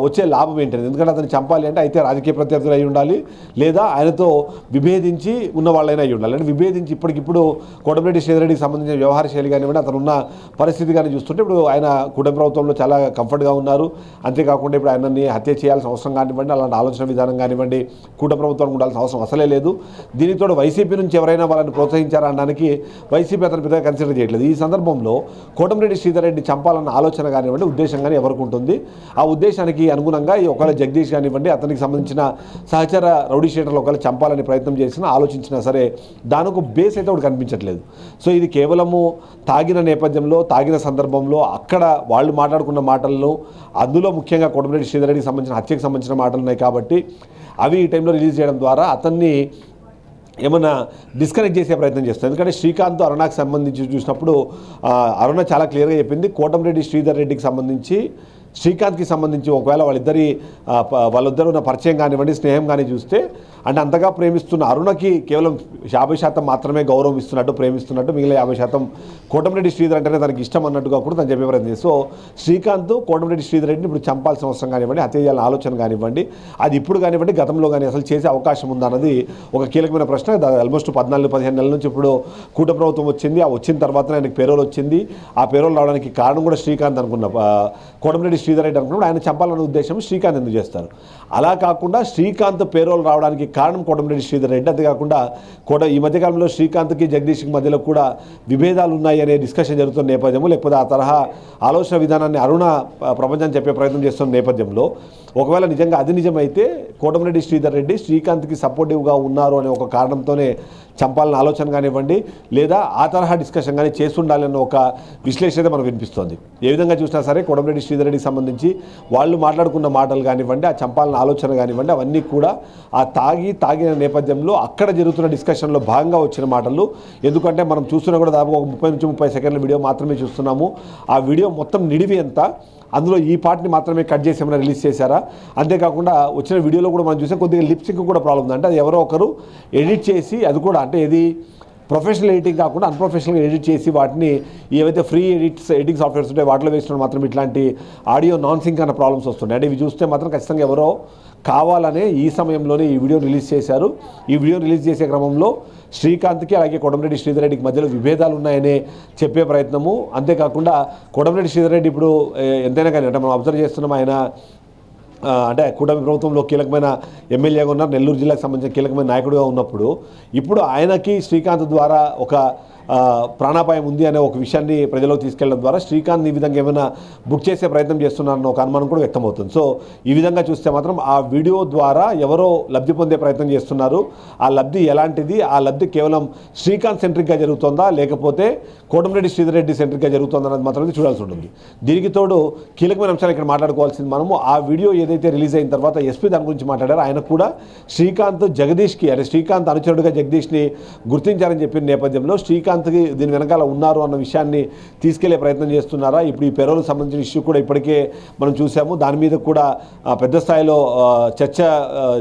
వచ్చే లాభం ఏంటంటే, ఎందుకంటే అతన్ని చంపాలి అంటే అయితే రాజకీయ ప్రత్యర్థులు అయి ఉండాలి, లేదా ఆయనతో విభేదించి ఉన్న వాళ్ళైనా అయి ఉండాలి. అంటే విభేదించి ఇప్పటికిప్పుడు కోటంరెడ్డి శ్రీధర్ రెడ్డికి సంబంధించిన వ్యవహార శైలి కానివ్వండి, అతను ఉన్న పరిస్థితి కానీ చూస్తుంటే ఇప్పుడు ఆయన కుటుంబ ప్రభుత్వంలో చాలా కంఫర్ట్గా ఉన్నారు. అంతేకాకుండా ఇప్పుడు ఆయనని హత్య చేయాల్సిన అవసరం కానివ్వండి, అలాంటి ఆలోచన విధానం కానివ్వండి కూటమి ప్రభుత్వానికి ఉండాల్సిన అవసరం అసలే లేదు. దీనితో వైసీపీ నుంచి ఎవరైనా వాళ్ళని ప్రోత్సహించారా అనడానికి వైసీపీ అతని పెద్దగా కన్సిడర్ చేయట్లేదు. ఈ సందర్భంలో కోటంరెడ్డి శ్రీధర్ రెడ్డి చంపాలన్న ఆలోచన కానివ్వండి, ఉద్దేశం కానీ ఎవరికి ఉంటుంది? ఆ ఉద్దేశానికి అనుగుణంగా ఒకవేళ జగదీష్ కానివ్వండి, అతనికి సంబంధించిన సహచర రౌడీ షీటర్లు ఒకవేళ చంపాలని ప్రయత్నం చేసినా ఆలోచించినా సరే దానికి బేస్ అయితే ఒకటి కనిపించట్లేదు. సో ఇది కేవలము తాగిన నేపథ్యంలో తాగిన సందర్భంలో అక్కడ వాళ్ళు మాట్లాడుకున్న మాటలను, అందులో ముఖ్యంగా కోటంరెడ్డి శ్రీధర్ రెడ్డికి సంబంధించిన హత్యకు సంబంధించిన మాటలు ఉన్నాయి కాబట్టి అవి ఈ టైంలో రిలీజ్ చేయడం ద్వారా అతన్ని ఏమన్నా డిస్కనెక్ట్ చేసే ప్రయత్నం చేస్తాం. ఎందుకంటే శ్రీకాంత్ అరుణకు సంబంధించి చూసినప్పుడు అరుణ చాలా క్లియర్గా చెప్పింది, కోటంరెడ్డి శ్రీధర్ రెడ్డికి సంబంధించి శ్రీకాంత్కి సంబంధించి ఒకవేళ వాళ్ళిద్దరు ఉన్న పరిచయం కానివ్వండి, స్నేహం కానీ చూస్తే అంటే అంతగా ప్రేమిస్తున్న అరుణకి కేవలం 50% మాత్రమే గౌరవం ఇస్తున్నట్టు, ప్రేమిస్తున్నట్టు, మిగిలిన 50% కోటంరెడ్డి శ్రీధర్ అంటేనే తనకి ఇష్టం అన్నట్టుగా కూడా తను చెప్పే ప్రయత్నం. సో శ్రీకాంత్ కోటంరెడ్డి శ్రీధర్ రెడ్డిని ఇప్పుడు చంపాల్సిన అవసరం కానివ్వండి, హత్య చేయాలని ఆలోచన కానివ్వండి, అది ఇప్పుడు కానివ్వండి గతంలో కానీ అసలు చేసే అవకాశం ఉందా అన్నది ఒక కీలకమైన ప్రశ్న. ఆల్మోస్ట్ 14-15 నెలల నుంచి ఇప్పుడు కూట ప్రభుత్వం వచ్చింది. ఆ వచ్చిన తర్వాత ఆయనకి పేరోల్ వచ్చింది. ఆ పేరోల్ రావడానికి కారణం కూడా శ్రీకాంత్ అనుకున్న కోటంరెడ్డి శ్రీధర్ రెడ్డి అనుకున్నప్పుడు ఆయన చంపాలన్న ఉద్దేశం శ్రీకాంత్ ఎందుకు చేస్తారు? అలా కాకుండా శ్రీకాంత్ పేరోల్ రావడానికి కారణం కోటమిరెడ్డి శ్రీధర్ రెడ్డి. అంతేకాకుండా ఈ మధ్యకాలంలో శ్రీకాంత్కి జగదీష్కి మధ్యలో కూడా విభేదాలు ఉన్నాయి అనే డిస్కషన్ జరుగుతున్న నేపథ్యంలో, లేకపోతే ఆ తరహా ఆలోచన విధానాన్ని అరుణ ప్రపంచాన్ని చెప్పే ప్రయత్నం చేస్తున్న నేపథ్యంలో ఒకవేళ నిజంగా అది నిజమైతే కోటమిరెడ్డి శ్రీధర్ రెడ్డి శ్రీకాంత్కి సపోర్టివ్గా ఉన్నారు అనే ఒక కారణంతోనే చంపాలన్న ఆలోచన కానివ్వండి, లేదా ఆ తరహా డిస్కషన్ కానీ చేస్తుండాలన్న ఒక విశ్లేషణ మనకు వినిపిస్తోంది. ఏ విధంగా చూసినా సరే కోటమిరెడ్డి శ్రీధర్ రెడ్డికి సంబంధించి వాళ్ళు మాట్లాడుకున్న మాటలు కానివ్వండి, ఆ చంపాలన్న ఆలోచన కానివ్వండి, అవన్నీ కూడా ఆ తాగిన నేపథ్యంలో అక్కడ జరుగుతున్న డిస్కషన్లో భాగంగా వచ్చిన మాటలు. ఎందుకంటే మనం చూస్తున్నా కూడా దాదాపు ఒక 30 నుంచి 30 సెకండ్ల వీడియో మాత్రమే చూస్తున్నాము. ఆ వీడియో మొత్తం నిడివి ఎంత, అందులో ఈ పార్ట్ని మాత్రమే కట్ చేసి ఏమైనా రిలీజ్ చేశారా? అంతేకాకుండా వచ్చిన వీడియోలో కూడా మనం చూసాం కొద్దిగా లిప్సింక్ కూడా ప్రాబ్లం ఉంది. అంటే అది ఎవరో ఒకరు ఎడిట్ చేసి, అది కూడా అంటే ఇది ప్రొఫెషనల్ ఎడిటింగ్ కాకుండా అన్ప్రొఫెషనల్గా ఎడిట్ చేసి వాటిని ఏవైతే ఫ్రీ ఎడిటింగ్ సాఫ్ట్వేర్స్ ఉంటాయి వాటిలో వేసిన మాత్రం ఇట్లాంటి ఆడియో నాన్ సింక్ అన్న ప్రాబ్లమ్స్ వస్తున్నాయి. అంటే ఇవి చూస్తే మాత్రం ఖచ్చితంగా ఎవరో కావాలనే ఈ సమయంలోనే ఈ వీడియో రిలీజ్ చేశారు. ఈ వీడియో రిలీజ్ చేసే క్రమంలో శ్రీకాంత్కి అలాగే కోటమిరెడ్డి శ్రీధర్ రెడ్డికి మధ్యలో విభేదాలు ఉన్నాయనే చెప్పే ప్రయత్నము. అంతేకాకుండా కోటమిరెడ్డి శ్రీధర్ రెడ్డి ఇప్పుడు ఎంతైనా కానీ అంటే మనం అబ్జర్వ్ చేస్తున్నాం, ఆయన అంటే కూటమి ప్రభుత్వంలో కీలకమైన ఎమ్మెల్యేగా ఉన్నారు, నెల్లూరు జిల్లాకు సంబంధించిన కీలకమైన నాయకుడిగా ఉన్నప్పుడు ఇప్పుడు ఆయనకి శ్రీకాంత్ ద్వారా ఒక ప్రాణాపాయం ఉంది అనే ఒక విషయాన్ని ప్రజలకు తీసుకెళ్లడం ద్వారా శ్రీకాంత్ ఈ విధంగా ఏమైనా బుక్ చేసే ప్రయత్నం చేస్తున్నారన్న ఒక అనుమానం కూడా వ్యక్తమవుతుంది. సో ఈ విధంగా చూస్తే మాత్రం ఆ వీడియో ద్వారా ఎవరో లబ్ధి పొందే ప్రయత్నం చేస్తున్నారు. ఆ లబ్ధి ఎలాంటిది, ఆ లబ్ధి కేవలం శ్రీకాంత్ సెంట్రిక్గా జరుగుతుందా లేకపోతే కోటమిరెడ్డి శ్రీధర్ రెడ్డి సెంట్రిక్గా జరుగుతుందా అన్నది మాత్రం చూడాల్సి ఉంటుంది. దీనికి తోడు కీలకమైన అంశాలు ఇక్కడ మాట్లాడుకోవాల్సింది మనము, ఆ వీడియో ఏదైతే రిలీజ్ అయిన తర్వాత ఎస్పీ దాని గురించి మాట్లాడారో ఆయన కూడా శ్రీకాంత్ జగదీష్కి అంటే శ్రీకాంత్ అనుచరుడుగా జగదీష్ని గుర్తించారని చెప్పిన నేపథ్యంలో శ్రీకాంత్కి దీని వెనకాల ఉన్నారు అన్న విషయాన్ని తీసుకెళ్లే ప్రయత్నం చేస్తున్నారా? ఇప్పుడు ఈ పెరోల్కి సంబంధించిన ఇష్యూ కూడా ఇప్పటికే మనం చూసాము, దాని మీద కూడా పెద్ద స్థాయిలో చర్చ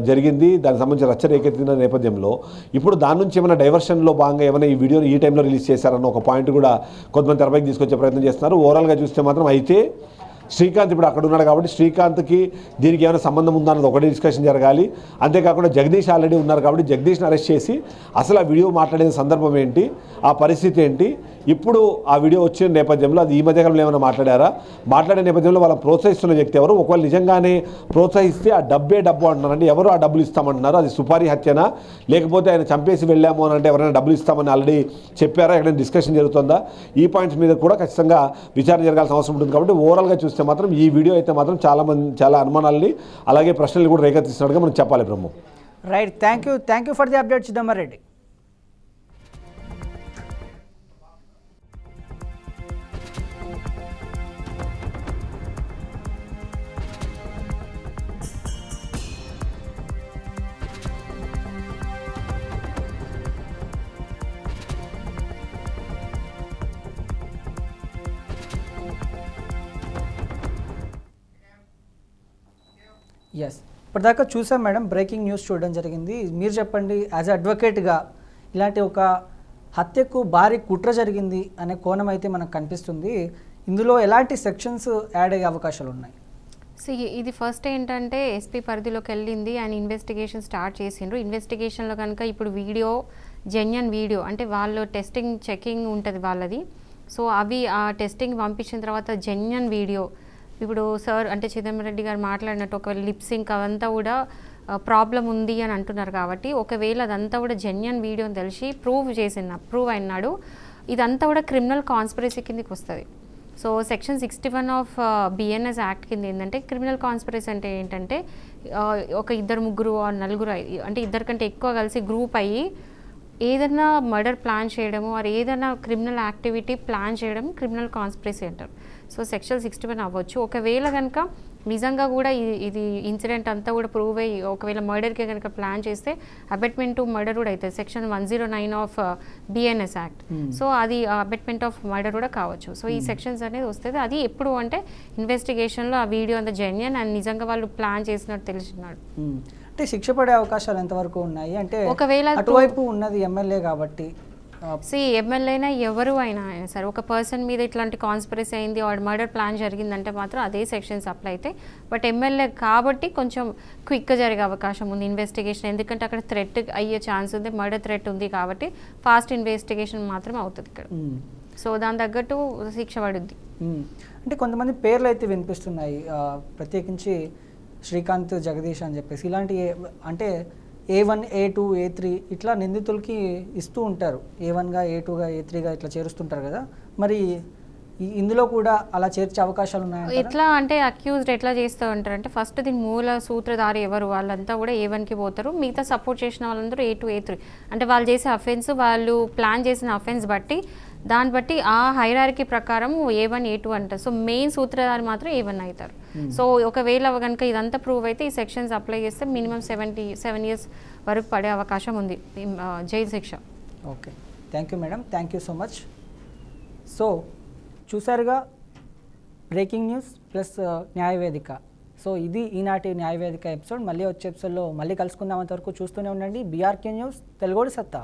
జరిగింది, దానికి సంబంధించిన రచ్చ రేకెత్తిన నేపథ్యంలో ఇప్పుడు దాని నుంచి ఏమైనా డైవర్షన్లో భాగంగా ఏమైనా ఈ వీడియోని ఈ టైంలో రిలీజ్ చేశారన్న ఒక పాయింట్ కూడా కొంతమంది తెరపైకి తీసుకొచ్చే ప్రయత్నం చేస్తున్నారు. ఓవరాల్గా చూస్తే మాత్రం అయితే శ్రీకాంత్ ఇప్పుడు అక్కడ ఉన్నాడు కాబట్టి శ్రీకాంత్కి దీనికి ఏమైనా సంబంధం ఉందా అన్నది ఒకటి డిస్కషన్ జరగాలి. అంతేకాకుండా జగదీష్ ఆల్రెడీ ఉన్నారు కాబట్టి జగదీష్ని అరెస్ట్ చేసి అసలు ఆ వీడియో మాట్లాడిన సందర్భం ఏంటి, ఆ పరిస్థితి ఏంటి, ఇప్పుడు ఆ వీడియో వచ్చిన నేపథ్యంలో అది ఈ మధ్యకాలంలో ఏమైనా మాట్లాడారా, మాట్లాడే నేపథ్యంలో వాళ్ళని ప్రోత్సహిస్తున్న వ్యక్తి ఎవరు, ఒకవేళ నిజంగానే ప్రోత్సహిస్తే ఆ డబ్బు అంటున్నారంటే ఎవరు ఆ డబ్బులు ఇస్తామంటున్నారు, అది సుపారీ హత్యనా లేకపోతే ఆయన చంపేసి వెళ్ళాము అని అంటే ఎవరైనా డబ్బులు ఇస్తామని ఆల్రెడీ చెప్పారా, ఎక్కడైనా డిస్కషన్ జరుగుతుందా, ఈ పాయింట్స్ మీద కూడా ఖచ్చితంగా విచారణ జరగాల్సిన అవసరం ఉంటుంది. కాబట్టి ఓవరాల్గా చూస్తే మాత్రం ఈ వీడియో అయితే మాత్రం చాలా అనుమానాలని అలాగే ప్రశ్నలు కూడా రేకెత్తిస్తున్నట్టుగా మనం చెప్పాలి. Brahma right, thank you for the update Chidambareddy. Yes, ఇప్పటిదాకా చూసాం మేడం, బ్రేకింగ్ న్యూస్ చూడడం జరిగింది. మీరు చెప్పండి, యాజ్ అడ్వకేట్గా ఇలాంటి ఒక హత్యకు భారీ కుట్ర జరిగింది అనే కోణం అయితే మనకు కనిపిస్తుంది. ఇందులో ఎలాంటి సెక్షన్స్ యాడ్ అయ్యే అవకాశాలు ఉన్నాయి? ఇది ఫస్ట్ ఏంటంటే ఎస్పీ పరిధిలోకి వెళ్ళింది, ఆయన ఇన్వెస్టిగేషన్ స్టార్ట్ చేసిండ్రు. ఇన్వెస్టిగేషన్లో కనుక ఇప్పుడు జెన్యున్ వీడియో అంటే వాళ్ళు చెకింగ్ ఉంటుంది వాళ్ళది. సో అవి ఆ టెస్టింగ్ పంపించిన తర్వాత జెన్యున్ వీడియో ఇప్పుడు సార్ అంటే చిదంబరెడ్డి గారు మాట్లాడినట్టు ఒకవేళ లిప్సింక్ అవంతా కూడా ప్రాబ్లం ఉంది అని అంటున్నారు కాబట్టి ఒకవేళ అదంతా కూడా జెన్యున్ వీడియో అని తెలిసి ప్రూవ్ అయినాడు, ఇదంతా కూడా క్రిమినల్ కాన్స్పిరసీ కిందకి వస్తుంది. So section 61 of BNS act కింద ఏంటంటే క్రిమినల్ కాన్స్పిరసీ అంటే ఏంటంటే ఒక 2-3 నలుగురు అంటే 2 కంటే ఎక్కువ కలిసి గ్రూప్ అయ్యి ఏదైనా మర్డర్ ప్లాన్ చేయడము ఆర్ ఏదైనా క్రిమినల్ యాక్టివిటీ ప్లాన్ చేయడం క్రిమినల్ కాన్స్పిరసీ అంటారు. సో సెక్షన్ 61 అవ్వచ్చు. ఒకవేళ కనుక నిజంగా కూడా ఇది ఇన్సిడెంట్ అంతా కూడా ప్రూవ్ అయ్యి ఒకవేళ మర్డర్కి కనుక ప్లాన్ చేస్తే అబెట్మెంట్ టు మర్డర్ కూడా అవుతుంది, section 109 of BNS act. So అది అబెట్మెంట్ ఆఫ్ మర్డర్ కూడా కావచ్చు. సో ఈ సెక్షన్స్ అనేది వస్తుంది. అది ఎప్పుడు అంటే ఇన్వెస్టిగేషన్లో ఆ వీడియో అంతా జెన్యున్ అండ్ నిజంగా వాళ్ళు ప్లాన్ చేసినట్టు తెలిసినాడు. అంటే శిక్ష పడే అవకాశాలు ఎంతవరకు ఉన్నాయి? అంటే ఒకవేళ అటువైపు ఉన్నది ఎమ్మెల్యే కాబట్టి ఎమ్మెల్యే అయినా ఎవరు అయినా సరే ఒక పర్సన్ మీద ఇట్లాంటి కాన్స్పిరసీ అయింది ఆర్ మర్డర్ ప్లాన్ జరిగిందంటే మాత్రం అదే సెక్షన్స్ అప్లై అవుతాయి. బట్ ఎమ్మెల్యే కాబట్టి కొంచెం క్విక్గా జరిగే అవకాశం ఉంది ఇన్వెస్టిగేషన్, ఎందుకంటే అక్కడ థ్రెట్ అయ్యే ఛాన్స్ ఉంది, మర్డర్ థ్రెట్ ఉంది కాబట్టి ఫాస్ట్ ఇన్వెస్టిగేషన్ మాత్రం అవుతుంది ఇక్కడ. సో దాని తగ్గట్టు శిక్ష పడుద్ది. అంటే కొంతమంది పేర్లు అయితే వినిపిస్తున్నాయి, ప్రత్యేకించి శ్రీకాంత్, జగదీష్ అని చెప్పేసి. ఇలాంటి అంటే A1 A2 A3 ఇట్లా నిందితులకి ఇస్తూ ఉంటారు. A1గా A2గా A3గా ఇట్లా చేరుస్తుంటారు కదా, మరి ఇందులో కూడా అలా చేర్చే అవకాశాలు ఉన్నాయి. ఎట్లా అంటే అక్యూజ్డ్ ఎట్లా చేస్తూ ఉంటారు అంటే ఫస్ట్ దీని మూల సూత్రధారి ఎవరు వాళ్ళంతా కూడా A1కి పోతారు, మిగతా సపోర్ట్ చేసిన వాళ్ళందరూ A2 A3 అంటే వాళ్ళు చేసే అఫెన్స్, వాళ్ళు ప్లాన్ చేసిన అఫెన్స్ బట్టి దాన్ని బట్టి ఆ హైరార్కీ ప్రకారం A1 A2 అంటారు. సో మెయిన్ సూత్రధారి మాత్రం A1 అవుతారు. సో ఒకవేళ కనుక ఇదంతా ప్రూవ్ అయితే ఈ సెక్షన్స్ అప్లై చేస్తే మినిమం 77 years వరకు పడే అవకాశం ఉంది జైలు శిక్ష. Okay, thank you madam, thank you so much. So చూసారుగా బ్రేకింగ్ న్యూస్ ప్లస్ న్యాయవేదిక. సో ఇది ఈనాటి న్యాయవేదిక ఎపిసోడ్. మళ్ళీ వచ్చే ఎపిసోడ్లో మళ్ళీ కలుసుకుందాం. అంతవరకు చూస్తూనే ఉండండి BRK న్యూస్, తెలుగోడి సత్తా.